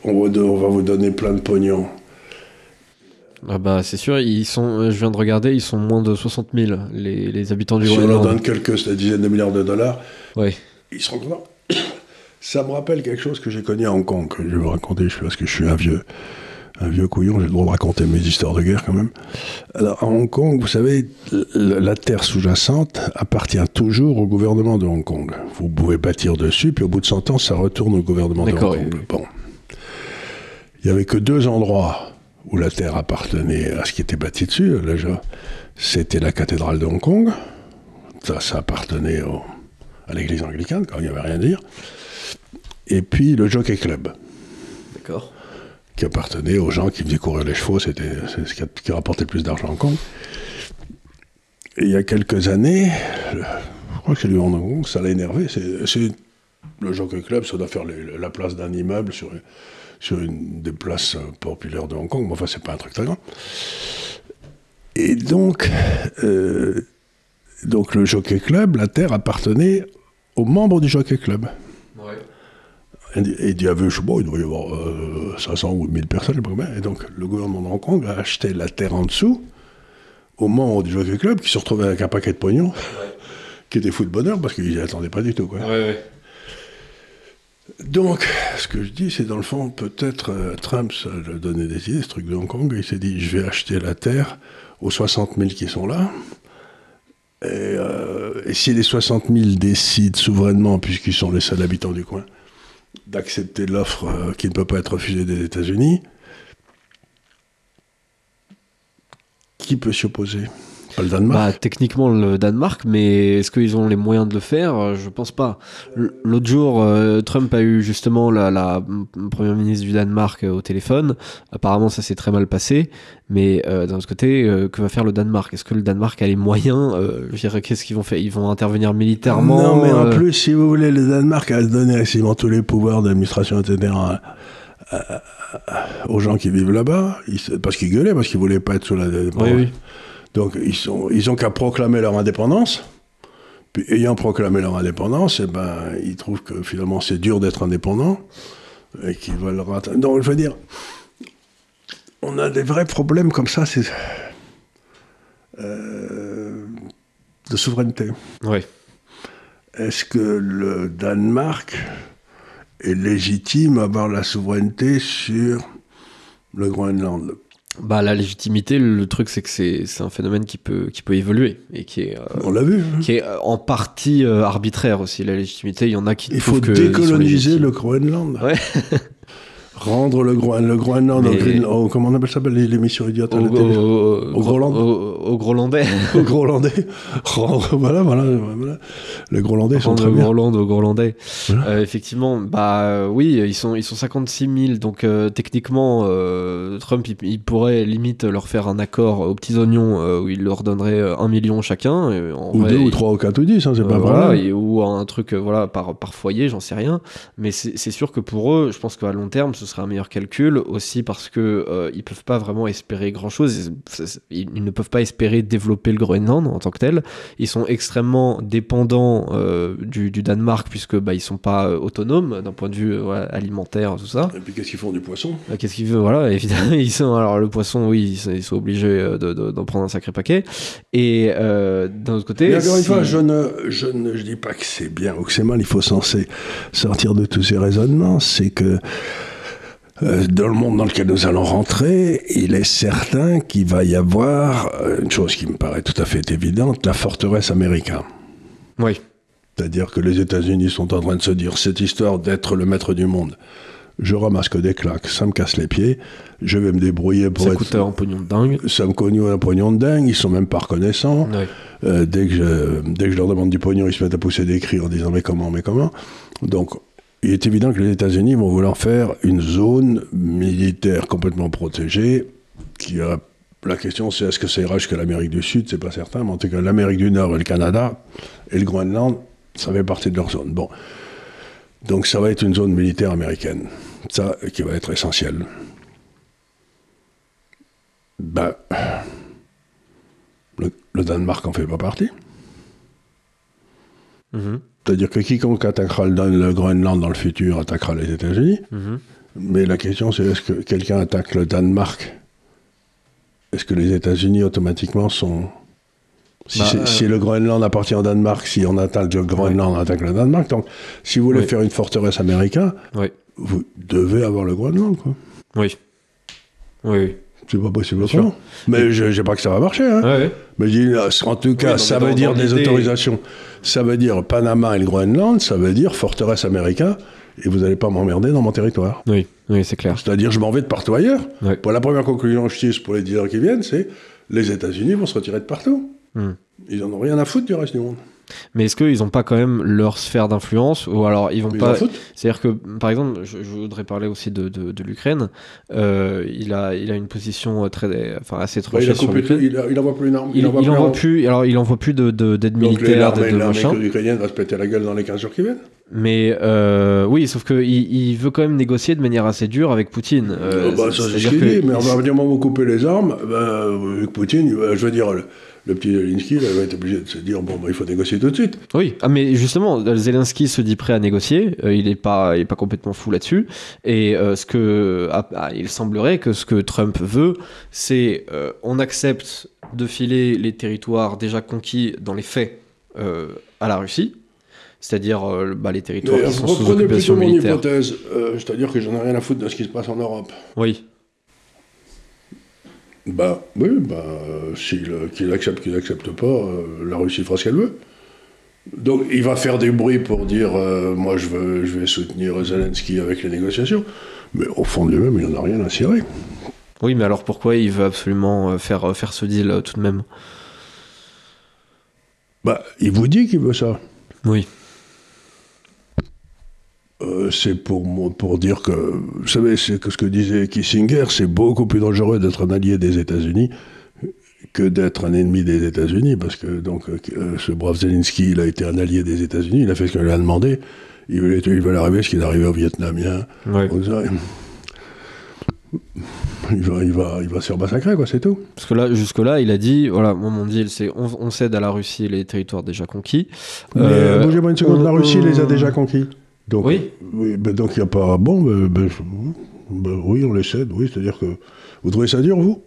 vous donner plein de pognon. Ah bah c'est sûr, je viens de regarder, ils sont moins de 60 000, les habitants du Groenland. Si on leur donne quelques dizaines de milliards de dollars, ils seront contents. Ça me rappelle quelque chose que j'ai connu à Hong Kong, que je vais vous raconter, parce que je suis un vieux couillon, j'ai le droit de raconter mes histoires de guerre quand même. Alors à Hong Kong, vous savez, la terre sous-jacente appartient toujours au gouvernement de Hong Kong. Vous pouvez bâtir dessus, puis au bout de 100 ans, ça retourne au gouvernement de Hong Kong. Oui. Bon. Il n'y avait que 2 endroits où la terre appartenait à ce qui était bâti dessus. C'était la cathédrale de Hong Kong. Ça appartenait à l'église anglicane, quand il n'y avait rien à dire. Et puis le Jockey Club. D'accord. Qui appartenait aux gens qui faisaient courir les chevaux, c'était ce qui rapportait le plus d'argent à Hong Kong. Et il y a quelques années, je crois que c'est lui en Hong Kong, ça l'a énervé. Le Jockey Club, ça doit faire la place d'un immeuble sur une des places populaires de Hong Kong, mais enfin, c'est pas un truc très grand. Et donc le Jockey Club, la terre appartenait aux membres du Jockey Club. Ouais. Et il y avait, je sais pas, il devait y avoir 500 ou 1000 personnes, je sais pas combien. Et donc, le gouvernement de Hong Kong a acheté la terre en dessous aux membres du Jockey Club qui se retrouvaient avec un paquet de pognon, qui était fou de bonheur parce qu'ils n'y attendaient pas du tout, quoi. Ouais. Donc, ce que je dis, c'est dans le fond, peut-être Trump, ça lui a donné des idées, ce truc de Hong Kong, et il s'est dit, je vais acheter la terre aux 60 000 qui sont là. Et si les 60 000 décident souverainement, puisqu'ils sont les seuls habitants du coin, d'accepter l'offre qui ne peut pas être refusée des États-Unis, qui peut s'y opposer ? Pas le Danemark. Techniquement le Danemark, mais est-ce qu'ils ont les moyens de le faire ? Je pense pas. L'autre jour, Trump a eu justement la première ministre du Danemark au téléphone. Apparemment, ça s'est très mal passé. Mais d'un autre côté, que va faire le Danemark ? Est-ce que le Danemark a les moyens ? Je dirais, qu'est-ce qu'ils vont faire ? Ils vont intervenir militairement ? Non, mais en plus, si vous voulez, le Danemark a donné quasiment tous les pouvoirs d'administration, etc., aux gens qui vivent là-bas, parce qu'ils gueulaient, parce qu'ils voulaient pas être sous la... Oui. Donc, ils ont qu'à proclamer leur indépendance. Puis, ayant proclamé leur indépendance, ils trouvent que finalement, c'est dur d'être indépendant. Et qu'ils veulent rater. Donc, je veux dire, on a des vrais problèmes comme ça, de souveraineté. Oui. Est-ce que le Danemark est légitime à avoir la souveraineté sur le Groenland ? La légitimité, le truc, c'est que c'est un phénomène qui peut évoluer et qui est... on l'a vu. Qui est en partie arbitraire aussi, la légitimité. Il y en a qui trouvent que... Il faut décoloniser le Groenland. Ouais. Rendre le Groenland comment on appelle ça, l'émission idiote à la télé ? Au Groenland. Au Groenlandais. Au Groenlandais. Voilà. Les Groenlandais sont très bien. Le Groenland au Groenlandais. Voilà. Effectivement, oui, ils sont 56 000, donc techniquement, Trump, il pourrait limite leur faire un accord aux petits oignons où il leur donnerait 1 million chacun. Ou vrai, 2 ou 3 ou 4 ou 10, c'est pas vrai. Ou un truc par foyer, j'en sais rien. Mais c'est sûr que pour eux, je pense qu'à long terme, ce serait un meilleur calcul aussi parce que ils peuvent pas vraiment espérer grand chose. Ils ne peuvent pas espérer développer le Groenland en tant que tel. Ils sont extrêmement dépendants du Danemark puisque ils sont pas autonomes d'un point de vue alimentaire, tout ça. Et puis qu'est-ce qu'ils font du poisson ? Qu'est-ce qu'ils font ? Voilà, évidemment. Alors le poisson, oui, ils sont obligés d'en prendre un sacré paquet. Et d'un autre côté, encore une fois, je ne dis pas que c'est bien ou que c'est mal. Il faut censé sortir de tous ces raisonnements. C'est que dans le monde dans lequel nous allons rentrer, il est certain qu'il va y avoir une chose qui me paraît tout à fait évidente, la forteresse américaine. Oui. C'est-à-dire que les États-Unis sont en train de se dire, cette histoire d'être le maître du monde, je ramasse que des claques, ça me casse les pieds, je vais me débrouiller pour ça coûte un pognon de dingue. Ça me coûte un pognon de dingue, ils sont même pas reconnaissants. Oui. Dès que je leur demande du pognon, ils se mettent à pousser des cris en disant mais comment. Donc, il est évident que les États-Unis vont vouloir faire une zone militaire complètement protégée. La question, c'est est-ce que ça ira jusqu'à l'Amérique du Sud ? C'est pas certain, mais en tout cas, l'Amérique du Nord et le Canada et le Groenland, ça fait partie de leur zone. Bon. Donc, ça va être une zone militaire américaine. Ça, qui va être essentiel. Le Danemark en fait pas partie. Mm-hmm. C'est-à-dire que quiconque attaquera le Groenland dans le futur attaquera les États-Unis. Mm-hmm. Mais la question, c'est est-ce que quelqu'un attaque le Danemark ? Est-ce que les États-Unis automatiquement sont... Si le Groenland appartient au Danemark, si on attaque le Groenland, on attaque le Danemark. Donc, si vous voulez faire une forteresse américaine, vous devez avoir le Groenland, quoi. Oui. C'est pas possible autrement. Mais je ne sais pas que ça va marcher. Hein. Mais je dis, en tout cas, ça veut dire des autorisations. Ça veut dire Panama et le Groenland, ça veut dire forteresse américaine, et vous n'allez pas m'emmerder dans mon territoire. Oui, c'est clair. C'est-à-dire, je m'en vais de partout ailleurs. Pour la première conclusion que je tire pour les 10 ans qui viennent, c'est les États-Unis vont se retirer de partout. Ils n'en ont rien à foutre du reste du monde. Mais est-ce qu'ils n'ont pas quand même leur sphère d'influence, ou alors ils vont pas... C'est-à-dire que, par exemple, je voudrais parler aussi de l'Ukraine. Il a une position assez tranchée sur l'Ukraine. Il n'envoie plus une arme. Il envoie plus d'aide militaire, d'aide machin. L'armée ukrainienne va se péter la gueule dans les 15 jours qui viennent. Mais oui, sauf qu'il veut quand même négocier de manière assez dure avec Poutine. Ça c'est ce qu'il dit, mais on va dire, vous coupez les armes, avec Poutine, je veux dire... Le petit Zelensky, il va être obligé de se dire il faut négocier tout de suite. Oui, mais justement, Zelensky se dit prêt à négocier. Il est pas complètement fou là-dessus. Et il semblerait que ce que Trump veut, c'est on accepte de filer les territoires déjà conquis dans les faits à la Russie, c'est-à-dire les territoires qui sont sous occupation militaire. Reprenez plutôt mon hypothèse, c'est-à-dire que j'en ai rien à foutre de ce qui se passe en Europe. Oui. Qu'il accepte pas, la Russie fera ce qu'elle veut. Donc il va faire des bruits pour dire moi je vais soutenir Zelensky avec les négociations, mais au fond de lui-même il n'en a rien à cirer. Oui, mais alors pourquoi il veut absolument faire ce deal tout de même? Il vous dit qu'il veut ça. Oui. C'est pour dire que, vous savez, c'est que ce que disait Kissinger, c'est beaucoup plus dangereux d'être un allié des États-Unis que d'être un ennemi des États-Unis, parce que donc ce brave Zelensky, il a été un allié des États-Unis, il a fait ce qu'on lui a demandé, il veut arriver ce qui est arrivé aux Vietnamiens. Ouais. Il va se faire massacrer, quoi, c'est tout. Parce que jusque-là, il a dit, voilà, moi mon deal, c'est on cède à la Russie les territoires déjà conquis. Mais bougez-moi une seconde, la Russie les a déjà conquis. Donc, oui. Donc il n'y a pas... oui, on les cède, oui, c'est-à-dire que... Vous trouvez ça dur, vous?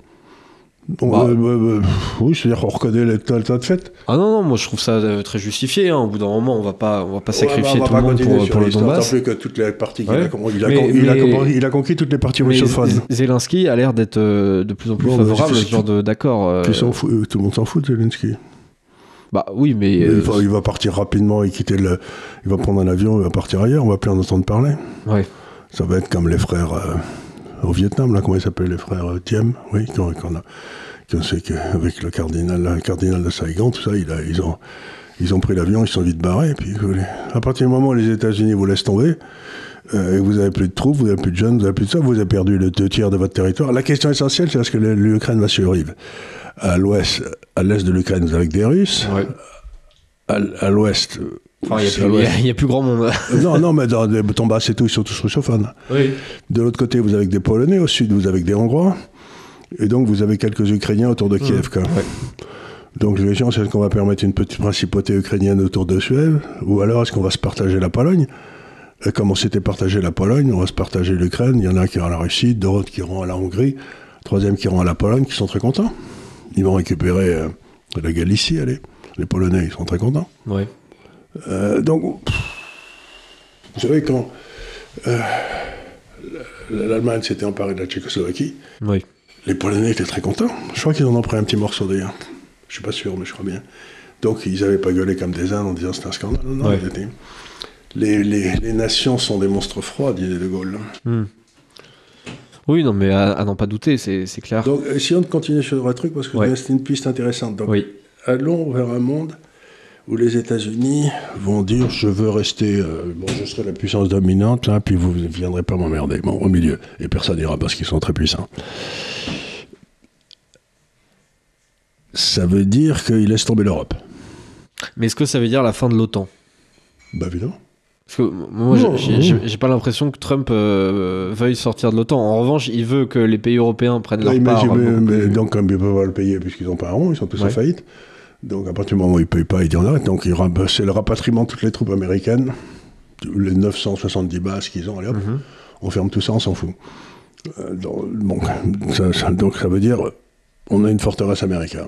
Oui, c'est-à-dire qu'on reconnaît le tas de fait. Ah non, moi je trouve ça très justifié. Au bout d'un moment, on va pas sacrifier tout le monde pour le Donbass. Plus que toutes les parties il a conquis toutes les parties russophones. Zelensky a l'air d'être de plus en plus favorable à ce genre d'accord. Tout le monde s'en fout de Zelensky. Oui, mais... il va partir rapidement et quitter il va prendre un avion, il va partir ailleurs, on va plus en entendre parler. Ouais. Ça va être comme les frères au Vietnam, là, comment ils s'appellent, les frères Diem, oui, qu'on sait qu'avec le cardinal de Saigon, tout ça, ils ont pris l'avion, ils sont vite barrés, et puis à partir du moment où les États-Unis vous laissent tomber, et vous n'avez plus de troupes, vous n'avez plus de jeunes, vous n'avez plus de ça, vous avez perdu le 2/3 de votre territoire. La question essentielle, c'est est-ce que l'Ukraine va survivre? À l'est de l'Ukraine, vous avez des Russes. Ouais. À l'ouest... il n'y a plus grand monde. non, mais dans les Donbass et tout, ils sont tous russophones. Oui. De l'autre côté, vous avez des Polonais. Au sud, vous avez des Hongrois. Et donc, vous avez quelques Ukrainiens autour de Kiev. Ouais. Donc, la question, c'est est-ce qu'on va permettre une petite principauté ukrainienne autour de Suède? Ou alors, est-ce qu'on va se partager la Pologne? Et comme on s'était partagé la Pologne, on va se partager l'Ukraine. Il y en a qui iront à la Russie, d'autres qui iront à la Hongrie, troisième qui iront à la Pologne, qui sont très contents. Ils vont récupérer la Galicie, allez. Les Polonais, ils sont très contents. Ouais. Donc, vous savez, quand l'Allemagne s'était emparée de la Tchécoslovaquie, oui. Les Polonais étaient très contents. Je crois qu'ils en ont pris un petit morceau d'ailleurs. Je suis pas sûr, mais je crois bien. Donc, ils n'avaient pas gueulé comme des Indes en disant c'était un scandale. Non, ouais. Les nations sont des monstres froids, disait De Gaulle. Oui, non, mais à n'en pas douter, c'est clair. Donc, essayons de continuer sur le truc parce que c'est une piste intéressante. Donc, allons vers un monde où les États-Unis vont dire je veux rester, je serai la puissance dominante, hein, puis vous ne viendrez pas m'emmerder, au milieu. Et personne n'ira parce qu'ils sont très puissants. Ça veut dire qu'ils laissent tomber l'Europe. Mais est-ce que ça veut dire la fin de l'OTAN? Évidemment. Parce que moi, j'ai pas l'impression que Trump veuille sortir de l'OTAN. En revanche, il veut que les pays européens prennent leur part. Mais donc, comme ils ne peuvent pas le payer puisqu'ils n'ont pas un rond, ils sont tous en faillite. Donc, à partir du moment où ils ne payent pas, ils disent on arrête. Donc, c'est le rapatriement de toutes les troupes américaines, les 970 bases qu'ils ont, allez hop, on ferme tout ça, on s'en fout. Donc, ça veut dire on a une forteresse américaine.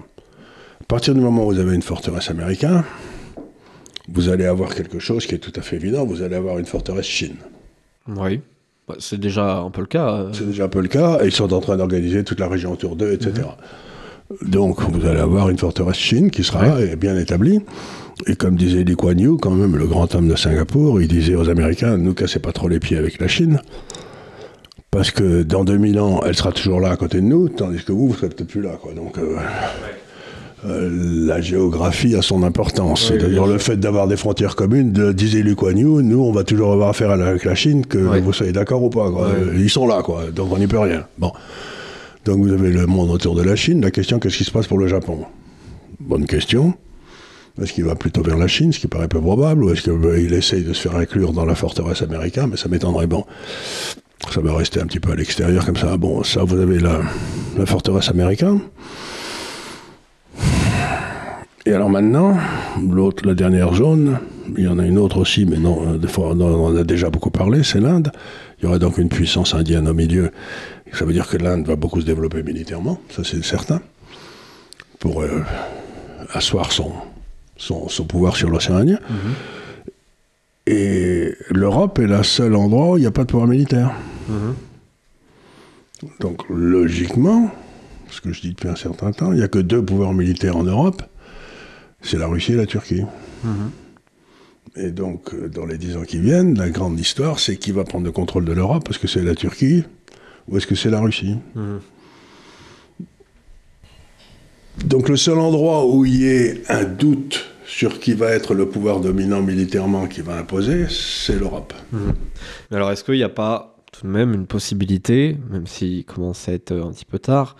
À partir du moment où vous avez une forteresse américaine, vous allez avoir quelque chose qui est tout à fait évident, vous allez avoir une forteresse Chine. Oui. C'est déjà un peu le cas. C'est déjà un peu le cas, et ils sont en train d'organiser toute la région autour d'eux, etc. Donc, vous allez avoir une forteresse Chine qui sera bien établie. Et comme disait Lee Kuan Yew, quand même, le grand homme de Singapour, il disait aux Américains, ne nous cassez pas trop les pieds avec la Chine, parce que dans 2000 ans, elle sera toujours là à côté de nous, tandis que vous serez peut-être plus là, quoi. la géographie a son importance. Oui, c'est-à-dire le fait d'avoir des frontières communes, disait Lee Kuan Yew, nous, on va toujours avoir affaire avec la Chine, que vous soyez d'accord ou pas. Quoi. Ils sont là, quoi, donc on n'y peut rien. Bon. Donc vous avez le monde autour de la Chine. La question, qu'est-ce qui se passe pour le Japon? Bonne question. Est-ce qu'il va plutôt vers la Chine, ce qui paraît peu probable, ou est-ce qu'il essaye de se faire inclure dans la forteresse américaine? Mais ça m'étonnerait. Bon, ça va rester un petit peu à l'extérieur comme ça. Bon, ça, vous avez la forteresse américaine. Et alors maintenant, la dernière zone, il y en a une autre aussi, mais non, des fois, on en a déjà beaucoup parlé, c'est l'Inde. Il y aura donc une puissance indienne au milieu. Ça veut dire que l'Inde va beaucoup se développer militairement, ça c'est certain, pour asseoir son pouvoir sur l'océan Indien. Mm-hmm. Et l'Europe est le seul endroit où il n'y a pas de pouvoir militaire. Mm-hmm. Donc logiquement, ce que je dis depuis un certain temps, il n'y a que 2 pouvoirs militaires en Europe. C'est la Russie et la Turquie. Mmh. Et donc, dans les 10 ans qui viennent, la grande histoire, c'est qui va prendre le contrôle de l'Europe? Est-ce que c'est la Turquie ou est-ce que c'est la Russie? Mmh. Donc, le seul endroit où il y ait un doute sur qui va être le pouvoir dominant militairement qui va imposer, c'est l'Europe. Mmh. Alors, est-ce qu'il n'y a pas tout de même une possibilité, même s'il commence à être un petit peu tard,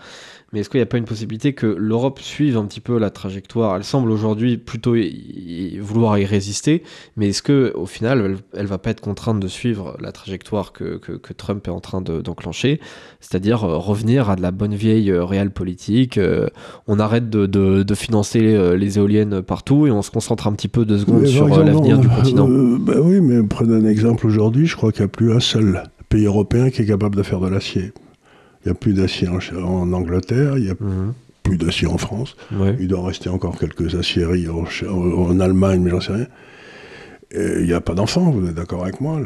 mais est-ce qu'il n'y a pas une possibilité que l'Europe suive un petit peu la trajectoire? Elle semble aujourd'hui plutôt vouloir y résister, mais est-ce qu'au final, elle ne va pas être contrainte de suivre la trajectoire que Trump est en train d'enclencher, c'est-à-dire revenir à de la bonne vieille réelle politique, on arrête de financer les éoliennes partout et on se concentre un petit peu 2 secondes sur l'avenir du continent? Oui, mais prenez un exemple aujourd'hui, je crois qu'il n'y a plus un seul pays européen qui est capable de faire de l'acier. Il n'y a plus d'acier en Angleterre, il n'y a plus d'acier en France. Ouais. Il doit rester encore quelques aciéries en Allemagne, mais j'en sais rien. Et il n'y a pas d'enfants, vous êtes d'accord avec moi?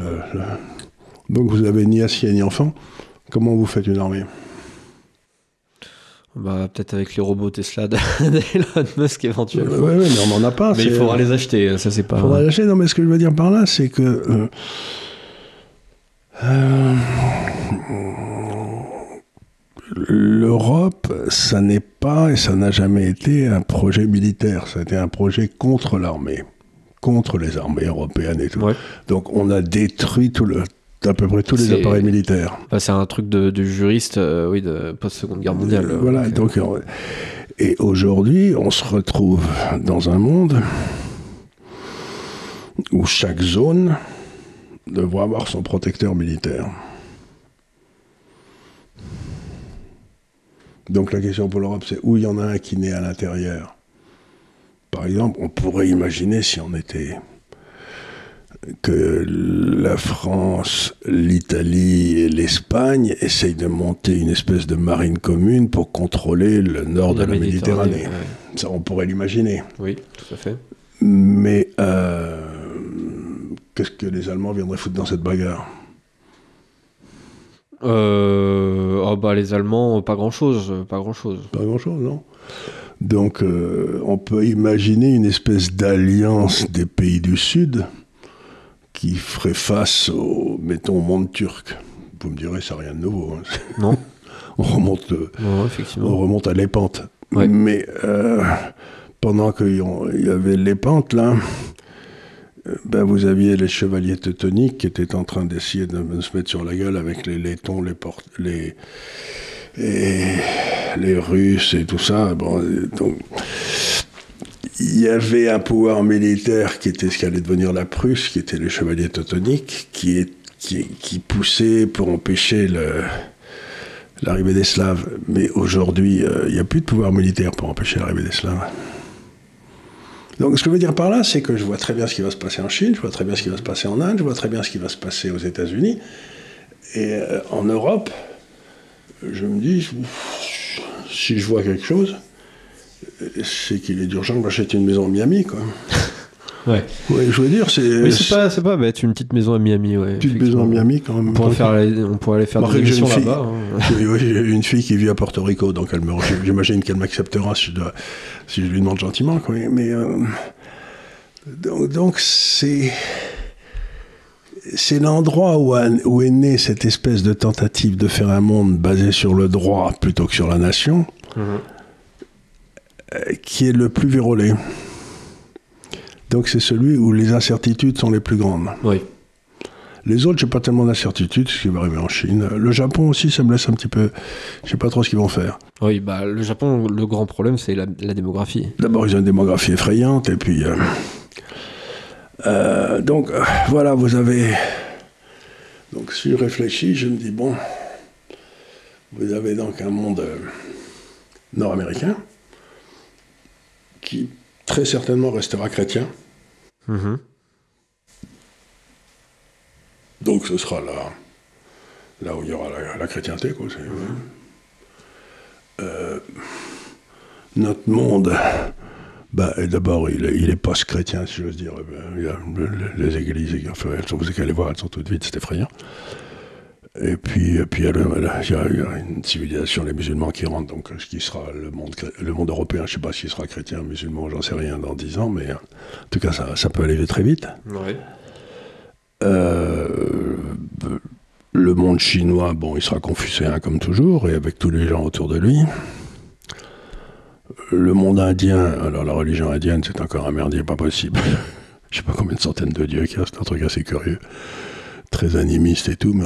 Donc vous n'avez ni acier ni enfants. Comment vous faites une armée? Peut-être avec les robots Tesla d'Elon Musk éventuellement. Oui, mais on n'en a pas. Mais il faudra les acheter, ça c'est pas... Il faudra les acheter, non, mais ce que je veux dire par là, c'est que... l'Europe, ça n'est pas et ça n'a jamais été un projet militaire, ça a été un projet contre l'armée, contre les armées européennes et tout. Ouais. Donc on a détruit à peu près tous les appareils militaires. C'est un truc de juriste de post-seconde guerre mondiale. Voilà, donc, et aujourd'hui on se retrouve dans un monde où chaque zone devra avoir son protecteur militaire. Donc la question pour l'Europe, c'est où il y en a un qui naît à l'intérieur. Par exemple, on pourrait imaginer, si on était... que la France, l'Italie et l'Espagne essayent de monter une espèce de marine commune pour contrôler le nord de la Méditerranée. Ouais. Ça, on pourrait l'imaginer. Oui, tout à fait. Mais qu'est-ce que les Allemands viendraient foutre dans cette bagarre? Les Allemands, pas grand-chose. Pas grand-chose, non. Donc, on peut imaginer une espèce d'alliance des pays du Sud qui ferait face au monde turc. Vous me direz, ça n'a rien de nouveau. Hein. Non. on remonte à Lépante. Ouais. Mais pendant qu'il y avait Lépante, là, vous aviez les chevaliers teutoniques qui étaient en train d'essayer de se mettre sur la gueule avec les Lettons, les Russes et tout ça. Bon, donc, il y avait un pouvoir militaire qui était ce qui allait devenir la Prusse, qui était les chevaliers teutoniques, qui poussait pour empêcher l'arrivée des Slaves. Mais aujourd'hui, il n'y a plus de pouvoir militaire pour empêcher l'arrivée des Slaves. Donc ce que je veux dire par là, c'est que je vois très bien ce qui va se passer en Chine, je vois très bien ce qui va se passer en Inde, je vois très bien ce qui va se passer aux États-Unis. Et en Europe, je me dis, si je vois quelque chose, c'est qu'il est urgent que j'achète une maison à Miami, quoi. Ouais. Ouais, je veux dire, c'est... Oui, c'est pas bête, une petite maison à Miami, ouais. Une petite maison à Miami, quand même. On pourrait aller faire des émissions là-bas. Oui, j'ai une fille qui vit à Porto Rico, donc j'imagine qu'elle m'acceptera si je lui demande gentiment, quoi. Mais... Donc c'est l'endroit où est née cette espèce de tentative de faire un monde basé sur le droit plutôt que sur la nation. Mm-hmm. qui est le plus vérolé. Donc c'est celui où les incertitudes sont les plus grandes. Oui. Les autres, j'ai pas tellement d'incertitudes, ce qui va arriver en Chine. Le Japon aussi, ça me laisse un petit peu... Je sais pas trop ce qu'ils vont faire. Oui, bah, le Japon, le grand problème, c'est la démographie. D'abord, ils ont une démographie effrayante, et puis... donc, voilà, vous avez... Donc, si je réfléchis, je me dis, bon... Vous avez donc un monde nord-américain qui, très certainement, restera chrétien. Mm-hmm. Donc ce sera là où il y aura la chrétienté, quoi. Notre monde, d'abord, il est post-chrétien, si j'ose dire. Il y a les églises, vous allez voir, elles sont toutes vides, c'est effrayant. Et puis il y a une civilisation, les musulmans qui rentrent, donc ce qui sera le monde européen, je ne sais pas s'il sera chrétien, musulman, j'en sais rien dans 10 ans, mais en tout cas, ça peut aller très vite. Oui. Le monde chinois, bon, il sera confucéen comme toujours, et avec tous les gens autour de lui. Le monde indien, alors la religion indienne, c'est encore un merdier pas possible. Je sais pas combien de centaines de dieux qu'il y a, c'est un truc assez curieux. Très animiste et tout,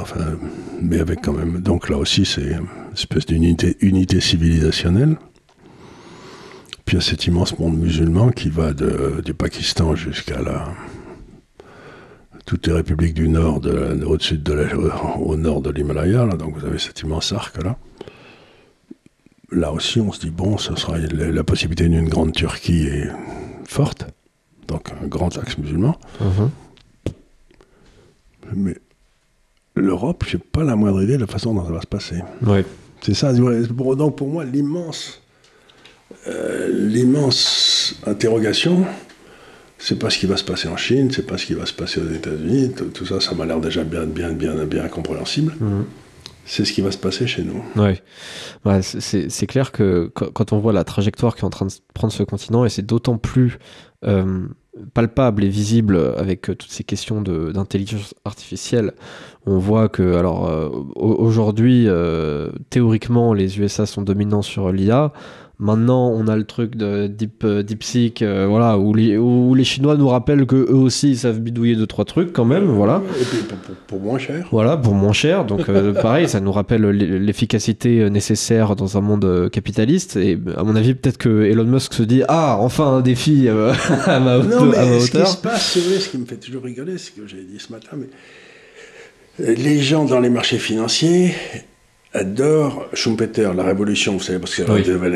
mais avec quand même... Donc là aussi, c'est une espèce d'unité civilisationnelle. Puis il y a cet immense monde musulman qui va du Pakistan jusqu'à toutes les républiques du Nord, au nord de l'Himalaya, là, donc vous avez cet immense arc-là. Là aussi, on se dit, bon, ce sera la possibilité d'une grande Turquie est forte, donc un grand axe musulman. Mm-hmm. Mais l'Europe, je n'ai pas la moindre idée de la façon dont ça va se passer. Oui. C'est ça, donc pour moi, l'immense interrogation, c'est pas ce qui va se passer en Chine, c'est pas ce qui va se passer aux États-Unis, tout ça, ça m'a l'air déjà bien compréhensible. Mmh. C'est ce qui va se passer chez nous. Oui, ouais, c'est clair que quand on voit la trajectoire qui est en train de prendre ce continent, et c'est d'autant plus palpable et visible avec toutes ces questions d'intelligence artificielle, on voit que, alors, aujourd'hui, théoriquement, les USA sont dominants sur l'IA. Maintenant, on a le truc de DeepSeek, voilà, où les Chinois nous rappellent qu'eux aussi, ils savent bidouiller 2-3 trucs quand même, voilà. Et puis pour moins cher. Voilà, pour moins cher. Donc, pareil, ça nous rappelle l'efficacité nécessaire dans un monde capitaliste. Et à mon avis, peut-être que Elon Musk se dit « Ah, enfin un défi à ma hauteur. » Non, mais ce qui se passe, c'est vrai, ce qui me fait toujours rigoler, c'est que j'avais dit ce matin, mais les gens dans les marchés financiers adorent Schumpeter, la révolution, vous savez, parce que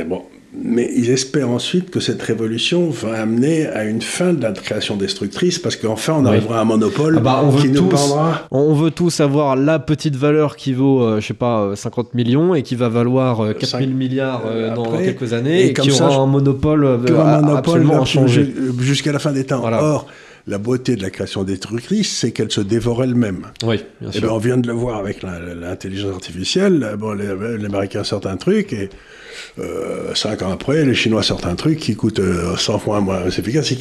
bon, mais ils espèrent ensuite que cette révolution va amener à une fin de la création destructrice, parce qu'enfin on arrivera à un monopole qui nous pendra. On veut tous avoir la petite valeur qui vaut, je sais pas, 50 millions et qui va valoir 4000 milliards dans quelques années, et qui aura un monopole absolument inchangé jusqu'à la fin des temps. Voilà. Or, la beauté de la création destructrice, c'est qu'elle se dévore elle-même. Oui, bien sûr. Et bien, on vient de le voir avec l'intelligence artificielle. Bon, les Américains sortent un truc et 5 ans après, les Chinois sortent un truc qui coûte 100 fois moins efficace.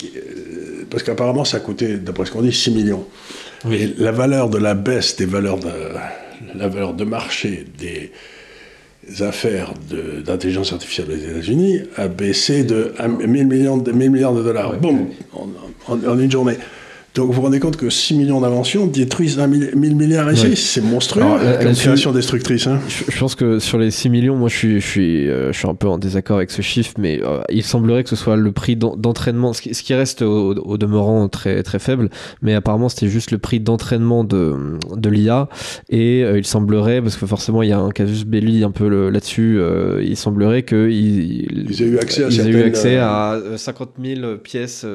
Parce qu'apparemment, ça a coûté, d'après ce qu'on dit, 6 millions. Oui. Et la valeur de la baisse des valeurs la valeur de marché des affaires d'intelligence artificielle aux États-Unis a baissé de 1000 milliards de dollars. Ouais, boum, en une journée. Donc vous vous rendez compte que 6 millions d'inventions détruisent 1000 milliards ici, c'est monstrueux. Alors, comme création destructrice. Hein. Je pense que sur les 6 millions, moi je suis un peu en désaccord avec ce chiffre, mais il semblerait que ce soit le prix d'entraînement, ce qui reste au demeurant très, très faible, mais apparemment c'était juste le prix d'entraînement de l'IA, et il semblerait, parce que forcément il y a un casus belli un peu là-dessus, il semblerait qu'ils aient eu accès à 50 000 pièces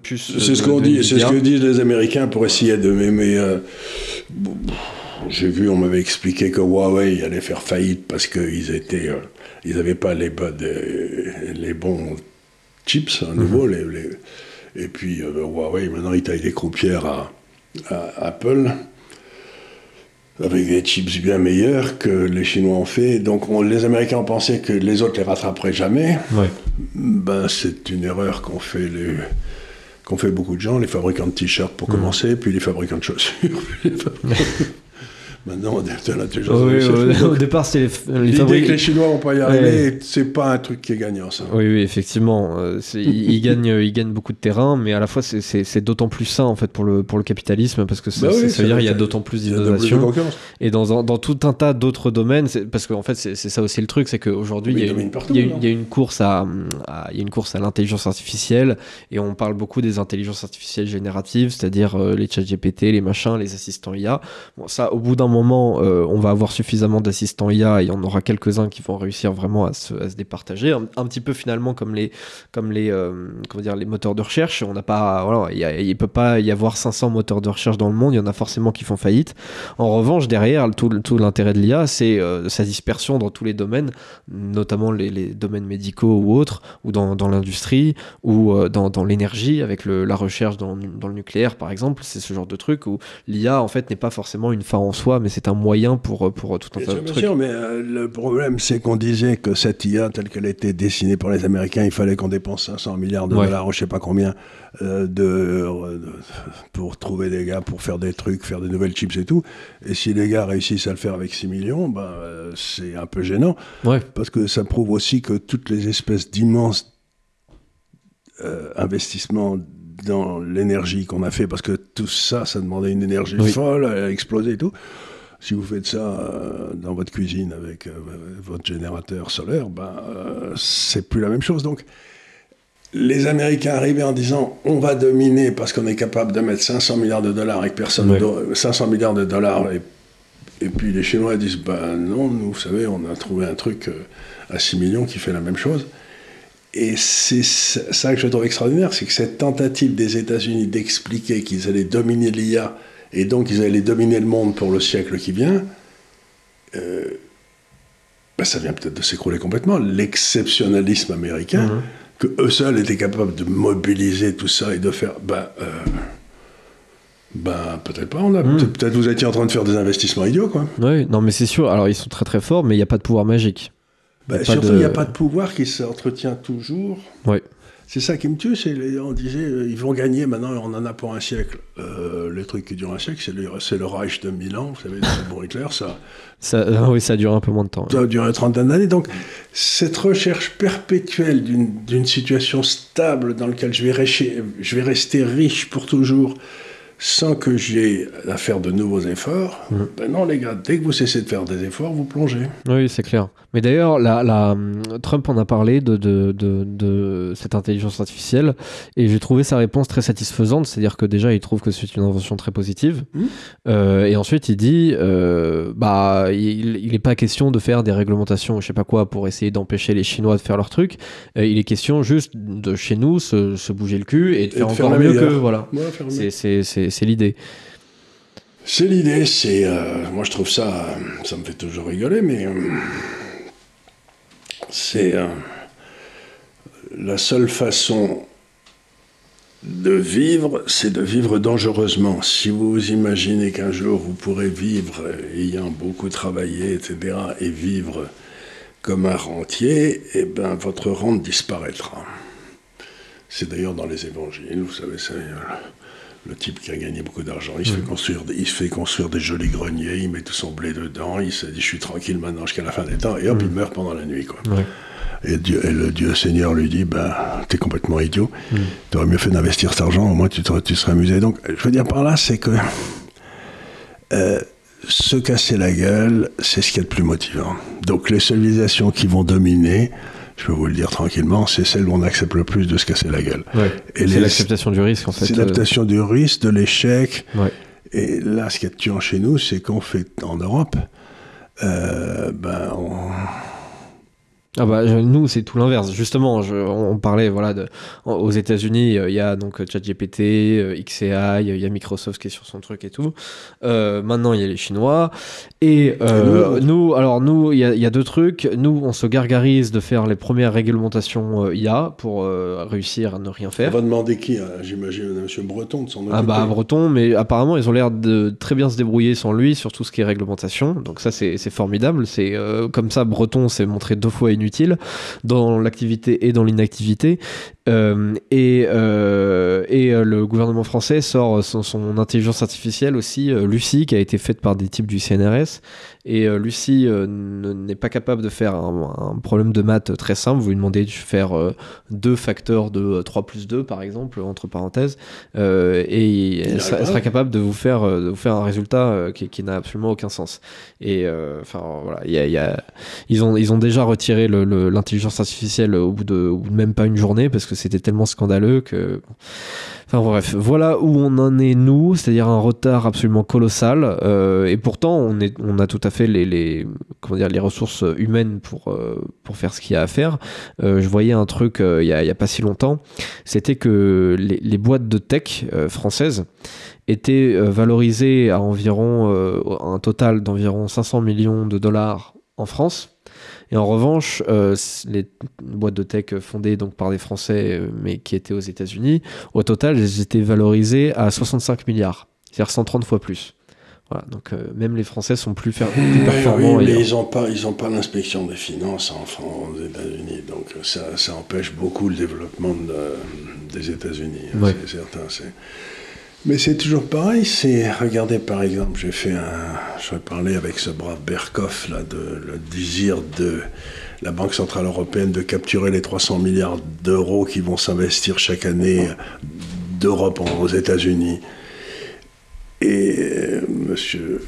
puces. C'est ce qu'on dit, c'est ce que disent les Américains pour essayer de... Mais j'ai vu, on m'avait expliqué que Huawei allait faire faillite parce qu'ils n'avaient pas les bons chips à nouveau. Et puis Huawei, maintenant, il taille des croupières à Apple avec des chips bien meilleurs que les Chinois ont fait. Donc les Américains ont pensé que les autres les rattraperaient jamais. Ouais. Ben, c'est une erreur qu'ont fait beaucoup de gens, les fabricants de t-shirts pour commencer, puis les fabricants de chaussures. Maintenant, c'est l'intelligence artificielle. Au départ, c'est l'idée que les Chinois vont pas y arriver, c'est pas un truc qui est gagnant, ça. Oui, effectivement. Ils gagnent beaucoup de terrain, mais à la fois, c'est d'autant plus sain, en fait, pour le capitalisme, parce que ça veut dire qu'il y a d'autant plus d'innovation. Et dans tout un tas d'autres domaines, parce qu'en fait, c'est ça aussi le truc, c'est qu'aujourd'hui, il y a une course à l'intelligence artificielle, et on parle beaucoup des intelligences artificielles génératives, c'est-à-dire les ChatGPT, les machins, les assistants IA. Bon, ça, au bout d'un moment, on va avoir suffisamment d'assistants IA, et il y en aura quelques-uns qui vont réussir vraiment à se départager, un petit peu finalement comme les moteurs de recherche. On n'a pas, voilà, il peut pas y avoir 500 moteurs de recherche dans le monde, il y en a forcément qui font faillite. En revanche, derrière, tout l'intérêt de l'IA, c'est sa dispersion dans tous les domaines, notamment les domaines médicaux ou autres, ou dans l'industrie, ou dans l'énergie, avec la recherche dans le nucléaire, par exemple. C'est ce genre de truc où l'IA, en fait, n'est pas forcément une fin en soi, mais c'est un moyen pour tout un tas de trucs. Bien sûr, mais le problème, c'est qu'on disait que cette IA, telle qu'elle a été dessinée par les Américains, il fallait qu'on dépense 500 milliards de dollars, je sais pas combien, pour trouver des gars, pour faire des trucs, faire des nouvelles chips et tout. Et si les gars réussissent à le faire avec 6 millions, c'est un peu gênant. Parce que ça prouve aussi que toutes les espèces d'immenses investissements dans l'énergie qu'on a fait, parce que tout ça demandait une énergie folle à exploser et tout. Si vous faites ça dans votre cuisine avec votre générateur solaire, c'est plus la même chose. Donc, les Américains arrivaient en disant on va dominer parce qu'on est capable de mettre 500 milliards de dollars avec personne, 500 milliards de dollars, et puis les Chinois disent non, nous, vous savez, on a trouvé un truc à 6 millions qui fait la même chose. Et c'est ça que je trouve extraordinaire, c'est que cette tentative des États-Unis d'expliquer qu'ils allaient dominer l'IA et donc ils allaient dominer le monde pour le siècle qui vient, ça vient peut-être de s'écrouler complètement. L'exceptionnalisme américain, que eux seuls étaient capables de mobiliser tout ça et de faire... peut-être pas, peut-être vous étiez en train de faire des investissements idiots, quoi. Oui, non mais c'est sûr, alors ils sont très très forts, mais il n'y a pas de pouvoir magique. Surtout, il n'y a pas de pouvoir qui s'entretient toujours. Oui. C'est ça qui me tue, on disait, ils vont gagner, maintenant on en a pour un siècle. Le truc qui dure un siècle, c'est le Reich de 1000 ans, vous savez, pour Hitler, ça dure un peu moins de temps. Ça a duré une trentaine d'années, donc cette recherche perpétuelle d'une situation stable dans laquelle je vais rester riche pour toujours, sans que j'ai à faire de nouveaux efforts, non les gars, dès que vous cessez de faire des efforts, vous plongez. Oui, c'est clair. Mais d'ailleurs, Trump en a parlé de cette intelligence artificielle, et j'ai trouvé sa réponse très satisfaisante, c'est-à-dire que déjà, il trouve que c'est une invention très positive, et ensuite il dit, il n'est pas question de faire des réglementations, je sais pas quoi, pour essayer d'empêcher les Chinois de faire leur truc, il est question juste de chez nous se bouger le cul et de faire encore mieux que... Voilà. C'est l'idée. C'est l'idée, moi je trouve ça me fait toujours rigoler, mais c'est la seule façon de vivre, c'est de vivre dangereusement. Si vous imaginez qu'un jour vous pourrez vivre ayant beaucoup travaillé, etc., et vivre comme un rentier, votre rente disparaîtra. C'est d'ailleurs dans les évangiles, vous savez, c'est le type qui a gagné beaucoup d'argent, il se fait construire des jolis greniers, il met tout son blé dedans, il se dit je suis tranquille maintenant jusqu'à la fin des temps, et hop, il meurt pendant la nuit, quoi. Et le Dieu Seigneur lui dit t'es complètement idiot, tu aurais mieux fait d'investir cet argent, au moins tu serais amusé. Donc je veux dire par là, c'est que se casser la gueule, c'est ce qu'il y a de plus motivant. Donc les civilisations qui vont dominer, je peux vous le dire tranquillement, c'est celle où on accepte le plus de se casser la gueule. Et c'est l'acceptation du risque, en fait. C'est l'acceptation du risque, de l'échec. Et là, ce qui est tuant chez nous, c'est qu'on fait en Europe, nous, c'est tout l'inverse. Justement, on parlait, aux États-Unis, il y a donc ChatGPT, XAI, il y a Microsoft qui est sur son truc et tout. Maintenant, il y a les Chinois. Et nous, il y a deux trucs. Nous, on se gargarise de faire les premières réglementations IA pour réussir à ne rien faire. On va demander qui, j'imagine, M. Breton de s'en occuper. Breton, mais apparemment, ils ont l'air de très bien se débrouiller sans lui sur tout ce qui est réglementation. Donc ça, c'est formidable. C'est comme ça, Breton s'est montré 2 fois inutile dans l'activité et dans l'inactivité. Et le gouvernement français sort son intelligence artificielle aussi, Lucie, qui a été faite par des types du CNRS. Et Lucie n'est pas capable de faire un problème de maths très simple. Vous lui demandez de faire 2 facteurs de 3 plus 2, par exemple, entre parenthèses. Et elle sera capable de vous faire un résultat qui n'a absolument aucun sens. Et voilà, ils ont déjà retiré l'intelligence artificielle au bout de même pas une journée, parce que c'était tellement scandaleux que... Enfin bref, voilà où on en est nous, c'est-à-dire un retard absolument colossal, et pourtant on a tout à fait les ressources humaines pour faire ce qu'il y a à faire. Je voyais un truc il y a pas si longtemps, c'était que les boîtes de tech françaises étaient valorisées à environ un total d'environ 500 millions de dollars en France. Et en revanche, les boîtes de tech fondées donc par des Français, mais qui étaient aux États-Unis, au total, elles étaient valorisées à 65 milliards, c'est-à-dire 130 fois plus. Voilà, donc même les Français sont plus performants. Oui, mais ils n'ont pas l'inspection des finances aux États-Unis, donc ça empêche beaucoup le développement des États-Unis, ouais. C'est certain. Mais c'est toujours pareil, regardez par exemple, je parlais avec ce brave Berkoff, là, le désir de la Banque Centrale Européenne de capturer les 300 milliards d'euros qui vont s'investir chaque année d'Europe aux États-Unis. Et monsieur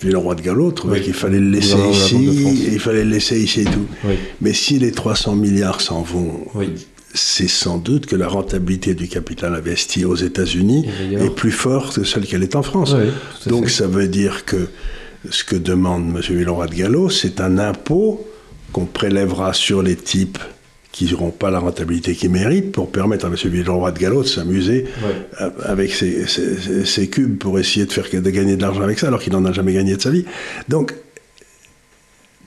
Villeroy de Galhau trouvait qu'il fallait le laisser ici, et tout. Oui. Mais si les 300 milliards s'en vont... Oui. C'est sans doute que la rentabilité du capital investi aux États-Unis est plus forte que celle qu'elle est en France. Oui, donc ça veut dire que ce que demande M. Villeroy de Galhau, c'est un impôt qu'on prélèvera sur les types qui n'auront pas la rentabilité qu'ils méritent pour permettre à M. Villeroy de Galhau de s'amuser avec ses cubes pour essayer de gagner de l'argent avec ça, alors qu'il n'en a jamais gagné de sa vie. Donc,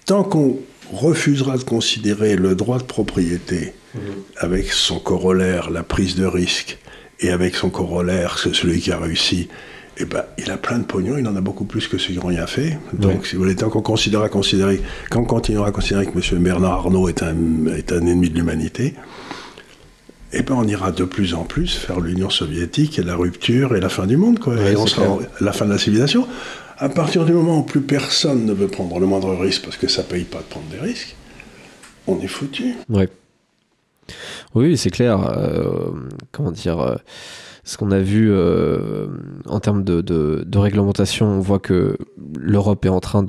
tant qu'on refusera de considérer le droit de propriété avec son corollaire, la prise de risque, et avec son corollaire, celui qui a réussi, il a plein de pognon, il en a beaucoup plus que ceux qui n'ont rien fait. Donc, si vous voulez, tant qu'on continuera à considérer que M. Bernard Arnault est un ennemi de l'humanité, on ira de plus en plus vers l'Union soviétique et la rupture et la fin du monde, quoi. Et on sera la fin de la civilisation. À partir du moment où plus personne ne veut prendre le moindre risque parce que ça ne paye pas de prendre des risques, on est foutu. Ouais. Oui, c'est clair. Ce qu'on a vu en termes de réglementation, on voit que l'Europe est en train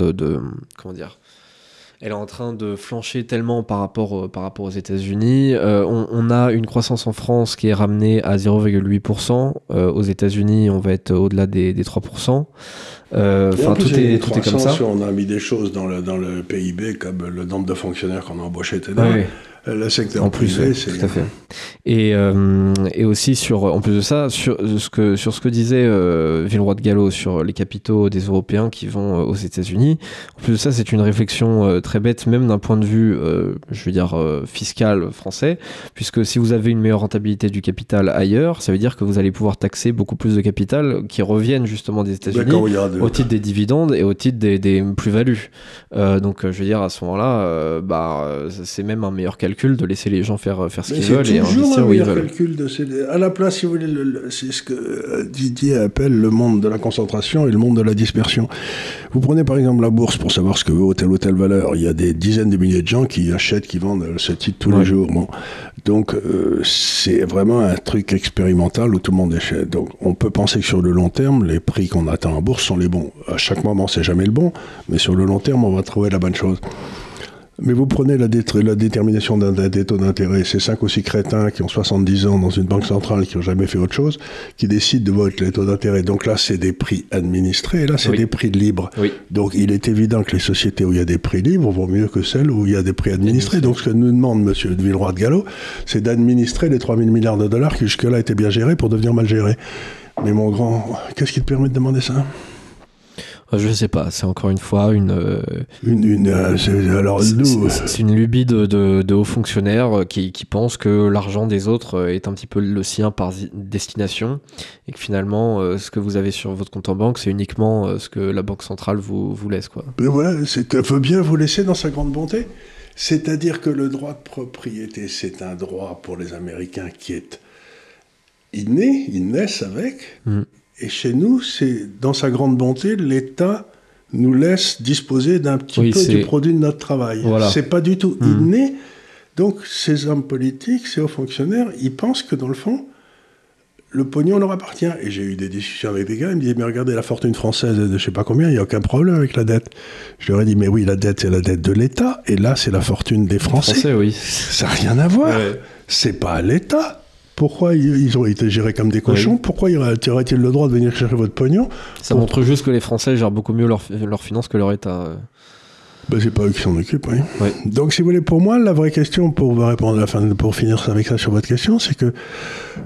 elle est en train de flancher tellement par rapport aux États-Unis. On a une croissance en France qui est ramenée à 0,8%. Aux États-Unis, on va être au-delà des 3%. Tout est comme ça. On a mis des choses dans le PIB comme le nombre de fonctionnaires qu'on a embauchés, etc. Oui. Le secteur privé, c'est... Tout à fait. Et aussi, en plus de ça, sur ce que disait Villeroy de Galhau sur les capitaux des Européens qui vont aux États-Unis, en plus de ça, c'est une réflexion très bête, même d'un point de vue, fiscal français, puisque si vous avez une meilleure rentabilité du capital ailleurs, ça veut dire que vous allez pouvoir taxer beaucoup plus de capital qui reviennent justement des États-Unis au titre des dividendes et au titre des plus-values. Donc, je veux dire, à ce moment-là, c'est même un meilleur calcul de laisser les gens faire ce qu'ils veulent et investir où ils veulent. À la place, si vous voulez, c'est ce que Didier appelle le monde de la concentration et le monde de la dispersion. Vous prenez par exemple la bourse pour savoir ce que vaut telle ou telle valeur. Il y a des dizaines de milliers de gens qui achètent, qui vendent ce titre tous les jours. Bon. Donc c'est vraiment un truc expérimental où tout le monde achète. Donc on peut penser que sur le long terme, les prix qu'on atteint en bourse sont les bons. À chaque moment, c'est jamais le bon, mais sur le long terme, on va trouver la bonne chose. Mais vous prenez la détermination des taux d'intérêt, c'est 5 ou 6 crétins qui ont 70 ans dans une banque centrale qui n'ont jamais fait autre chose, qui décident de voter les taux d'intérêt. Donc là, c'est des prix administrés, et là, c'est des prix libres. Oui. Donc il est évident que les sociétés où il y a des prix libres vont mieux que celles où il y a des prix administrés. Donc ce que nous demande M. Villeroy de Galhau, c'est d'administrer les 3 000 milliards de dollars qui jusque-là étaient bien gérés pour devenir mal gérés. Mais mon grand, qu'est-ce qui te permet de demander ça ? Je sais pas, c'est encore une fois c'est une lubie de hauts fonctionnaires qui pensent que l'argent des autres est un petit peu le sien par destination et que finalement ce que vous avez sur votre compte en banque c'est uniquement ce que la banque centrale vous laisse, quoi. Mais voilà, veut bien vous laisser dans sa grande bonté. C'est-à-dire que le droit de propriété, c'est un droit pour les Américains qui est inné, ils naissent avec. Et chez nous, c'est dans sa grande bonté, l'État nous laisse disposer d'un petit peu du produit de notre travail. Voilà. C'est pas du tout inné. Donc, ces hommes politiques, ces hauts fonctionnaires, ils pensent que dans le fond, le pognon leur appartient. Et j'ai eu des discussions avec des gars, ils me disaient, mais regardez la fortune française de je sais pas combien, il n'y a aucun problème avec la dette. Je leur ai dit, mais oui, la dette, c'est la dette de l'État, et là, c'est la fortune des Français. Oui. Ça n'a rien à voir. Ouais. C'est pas à l'État. Pourquoi ils ont été gérés comme des cochons ? Pourquoi aurait-il le droit de venir chercher votre pognon ? Ça montre juste que les Français gèrent beaucoup mieux leurs finances que leur État. Ben, c'est pas eux qui s'en occupent, oui. Ouais. Donc, si vous voulez, pour moi, la vraie question, pour répondre à la fin, pour finir avec ça sur votre question, c'est que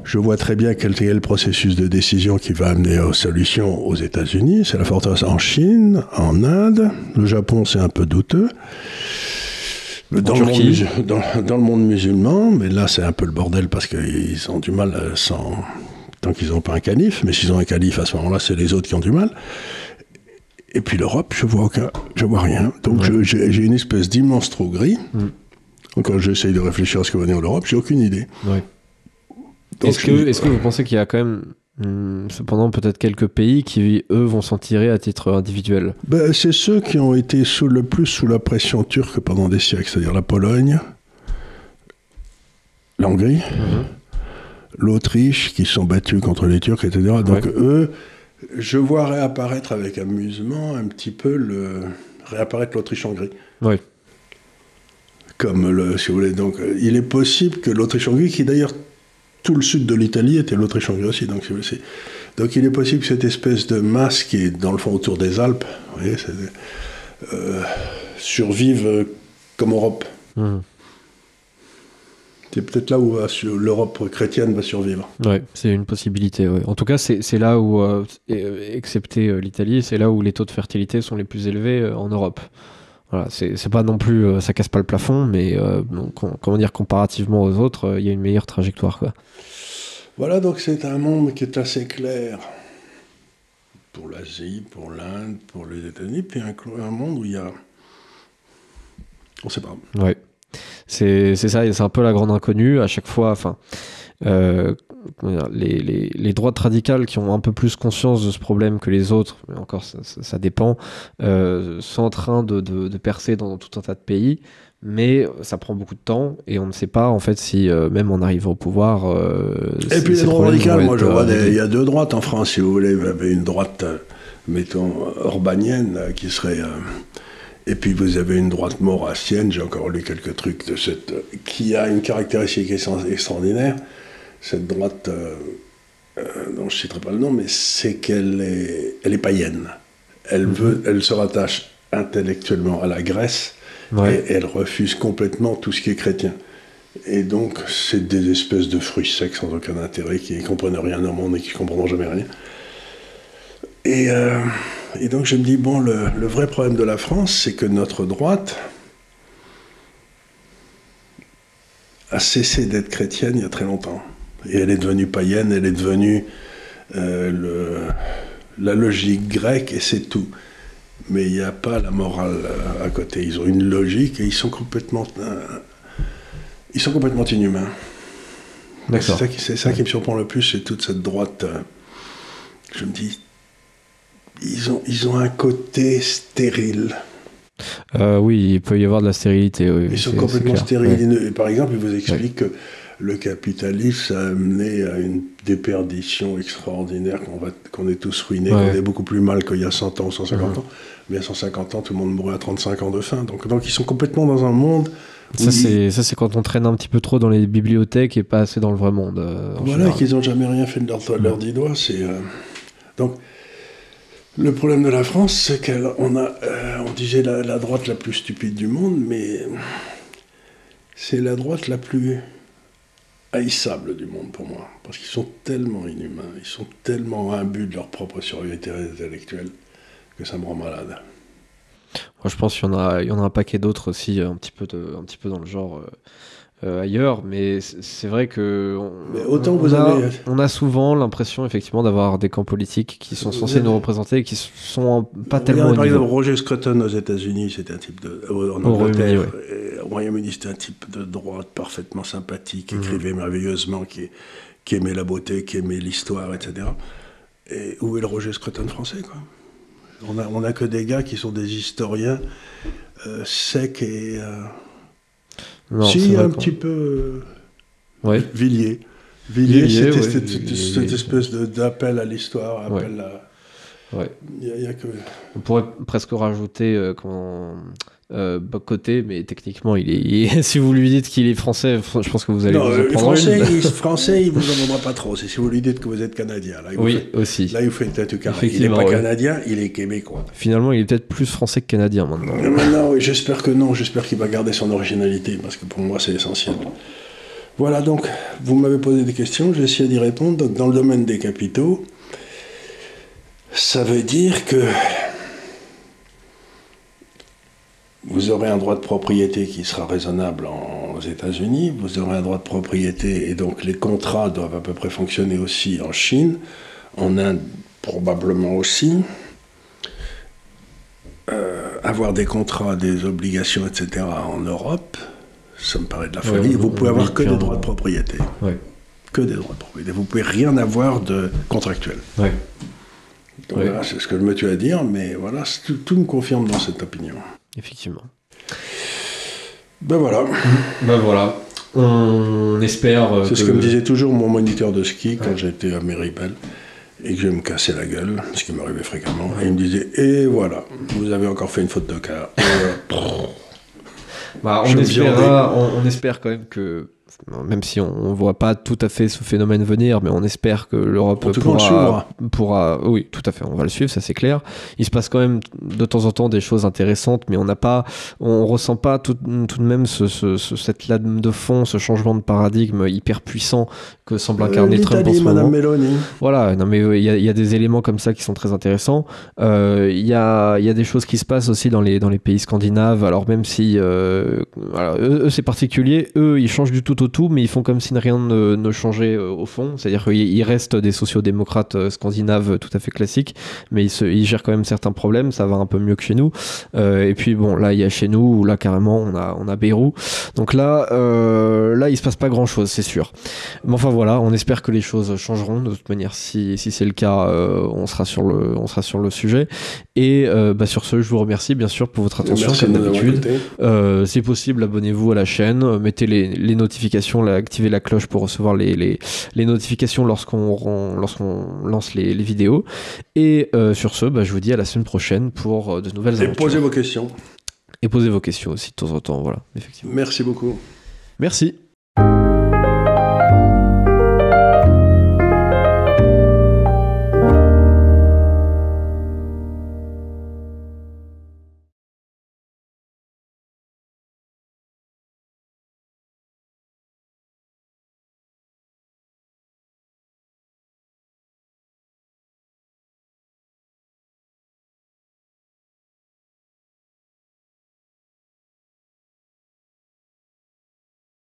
je vois très bien quel est le processus de décision qui va amener aux solutions aux États-Unis. C'est la forteresse en Chine, en Inde. Le Japon, c'est un peu douteux. Dans le monde musulman, mais là, c'est un peu le bordel parce qu'ils ont du mal tant qu'ils n'ont pas un calife. Mais s'ils ont un calife, à ce moment-là, c'est les autres qui ont du mal. Et puis l'Europe, je vois rien. Donc j'ai une espèce d'immense trou gris. Donc quand j'essaye de réfléchir à ce que va venir l'Europe, j'ai aucune idée. Ouais. Est-ce que vous pensez qu'il y a quand même, cependant, peut-être quelques pays qui, eux, vont s'en tirer à titre individuel ? C'est ceux qui ont été le plus sous la pression turque pendant des siècles, c'est-à-dire la Pologne, la Hongrie, l'Autriche, qui se sont battus contre les Turcs, etc. Donc eux... Je vois réapparaître avec amusement un petit peu réapparaître l'Autriche-Hongrie. Oui. Comme si vous voulez. Donc, il est possible que l'Autriche-Hongrie, qui d'ailleurs tout le sud de l'Italie était l'Autriche-Hongrie aussi. Donc, si vous voulez, donc, il est possible que cette espèce de masse qui est dans le fond autour des Alpes, vous voyez, survive comme Europe. C'est peut-être là où l'Europe chrétienne va survivre. Oui, c'est une possibilité. Ouais. En tout cas, c'est là où, excepté l'Italie, c'est là où les taux de fertilité sont les plus élevés en Europe. Voilà, c'est pas non plus, ça casse pas le plafond, mais comment dire, comparativement aux autres, il y a une meilleure trajectoire, quoi. Voilà, donc c'est un monde qui est assez clair pour l'Asie, pour l'Inde, pour les États-Unis, puis un monde où il y a, on sait pas. Ouais. C'est ça, c'est un peu la grande inconnue à chaque fois. Enfin, les droites radicales qui ont un peu plus conscience de ce problème que les autres, mais encore ça dépend, sont en train de percer dans tout un tas de pays, mais ça prend beaucoup de temps et on ne sait pas en fait si même en arrivant au pouvoir. Et puis les droites radicales, moi je vois il y a deux droites en France, si vous voulez. Vous avez une droite, mettons, orbanienne qui serait. Et puis vous avez une droite maurassienne, j'ai encore lu quelques trucs de qui a une caractéristique extraordinaire. Cette droite, dont je ne citerai pas le nom, mais c'est qu'elle est païenne. Elle se rattache intellectuellement à la Grèce, et elle refuse complètement tout ce qui est chrétien. Et donc c'est des espèces de fruits secs sans aucun intérêt, qui ne comprennent rien au monde et qui ne comprendront jamais rien. Et donc je me dis, bon, le vrai problème de la France, c'est que notre droite a cessé d'être chrétienne il y a très longtemps. Et elle est devenue païenne, elle est devenue la logique grecque, et c'est tout. Mais il n'y a pas la morale à côté. Ils ont une logique et ils sont complètement inhumains. D'accord. C'est ça qui me surprend le plus, c'est toute cette droite. Je me dis... Ils ont un côté stérile. Oui, il peut y avoir de la stérilité. Oui, ils sont complètement stériles. Ouais. Par exemple, ils vous expliquent que le capitalisme a amené à une déperdition extraordinaire, qu'on est tous ruinés, qu'on est beaucoup plus mal qu'il y a 100 ans ou 150 ans. Mais il y a 150 ans, tout le monde mourait à 35 ans de faim. Donc ils sont complètement dans un monde... Ça, c'est quand on traîne un petit peu trop dans les bibliothèques et pas assez dans le vrai monde. Voilà, qu'ils n'ont jamais rien fait de leurs 10 doigts. Donc... Le problème de la France, c'est qu'on disait la droite la plus stupide du monde, mais c'est la droite la plus haïssable du monde pour moi. Parce qu'ils sont tellement inhumains, ils sont tellement imbus de leur propre supériorité intellectuelle que ça me rend malade. Moi, je pense qu'il y en a un paquet d'autres aussi, un petit peu dans le genre. ailleurs, mais c'est vrai que on a souvent l'impression effectivement d'avoir des camps politiques qui sont censés nous représenter et qui sont pas tellement. Par exemple, Roger Scruton aux États-Unis, c'était un type en Angleterre, au Royaume-Uni, c'était un type de droite parfaitement sympathique, écrivait merveilleusement, qui aimait la beauté, qui aimait l'histoire, etc. Et où est le Roger Scruton français, quoi? On a que des gars qui sont des historiens secs et non, si un petit peu Villiers. Villiers, c'était cette espèce d'appel à l'histoire, appel à... Ouais. Y a que... On pourrait presque rajouter Bock-Côté, mais techniquement, si vous lui dites qu'il est français, je pense que vous allez vous en prendre français, il vous en demandera pas trop. C'est si vous lui dites que vous êtes canadien. Là, aussi. Là, il fait peut-être carré. Il n'est pas canadien, il est québécois. Finalement, il est peut-être plus français que canadien maintenant. Maintenant, oui, j'espère que non. J'espère qu'il va garder son originalité, parce que pour moi, c'est essentiel. Voilà, donc, vous m'avez posé des questions, j'ai essayé d'y répondre. Donc, dans le domaine des capitaux, ça veut dire que vous aurez un droit de propriété qui sera raisonnable aux États-Unis, vous aurez un droit de propriété et donc les contrats doivent à peu près fonctionner aussi en Chine, en Inde probablement aussi. Avoir des contrats, des obligations, etc. en Europe, ça me paraît de la folie. Vous pouvez avoir que des droits de propriété. Que des droits de propriété. Vous pouvez rien avoir de contractuel. Donc, voilà, c'est ce que je me tue à dire, mais voilà, tout me confirme dans cette opinion. Effectivement. Ben voilà. On espère. C'est ce que me disait toujours mon moniteur de ski quand j'étais à Méribel et que je me cassais la gueule, ce qui m'arrivait fréquemment. Et il me disait, et voilà, vous avez encore fait une faute de cas. On espère quand même que, même si on ne voit pas tout à fait ce phénomène venir, mais on espère que l'Europe pourra... Oui, tout à fait, on va le suivre, ça c'est clair. Il se passe quand même de temps en temps des choses intéressantes, mais on ressent pas tout de même cette lame de fond, ce changement de paradigme hyper puissant que semble incarner Trump en ce moment. Madame Meloni. Voilà, non mais il y a des éléments comme ça qui sont très intéressants. Il y a des choses qui se passent aussi dans les pays scandinaves, alors même si eux c'est particulier, eux ils changent du tout au tout, mais ils font comme si rien ne changeait au fond, c'est-à-dire qu'ils restent des sociodémocrates scandinaves tout à fait classiques, mais ils gèrent quand même certains problèmes, ça va un peu mieux que chez nous. Et puis bon, là il y a chez nous où là carrément on a Bayrou, donc là il se passe pas grand-chose, c'est sûr. Mais enfin voilà, on espère que les choses changeront. De toute manière, si c'est le cas, on sera sur le sujet. Et sur ce, je vous remercie bien sûr pour votre attention. Merci comme d'habitude. C'est possible, abonnez-vous à la chaîne, mettez les notifications, activez la cloche pour recevoir les notifications lorsqu'on lance les vidéos. Et sur ce, je vous dis à la semaine prochaine pour de nouvelles aventures. Et posez vos questions. Et posez vos questions aussi de temps en temps, voilà, effectivement. Merci beaucoup. Merci.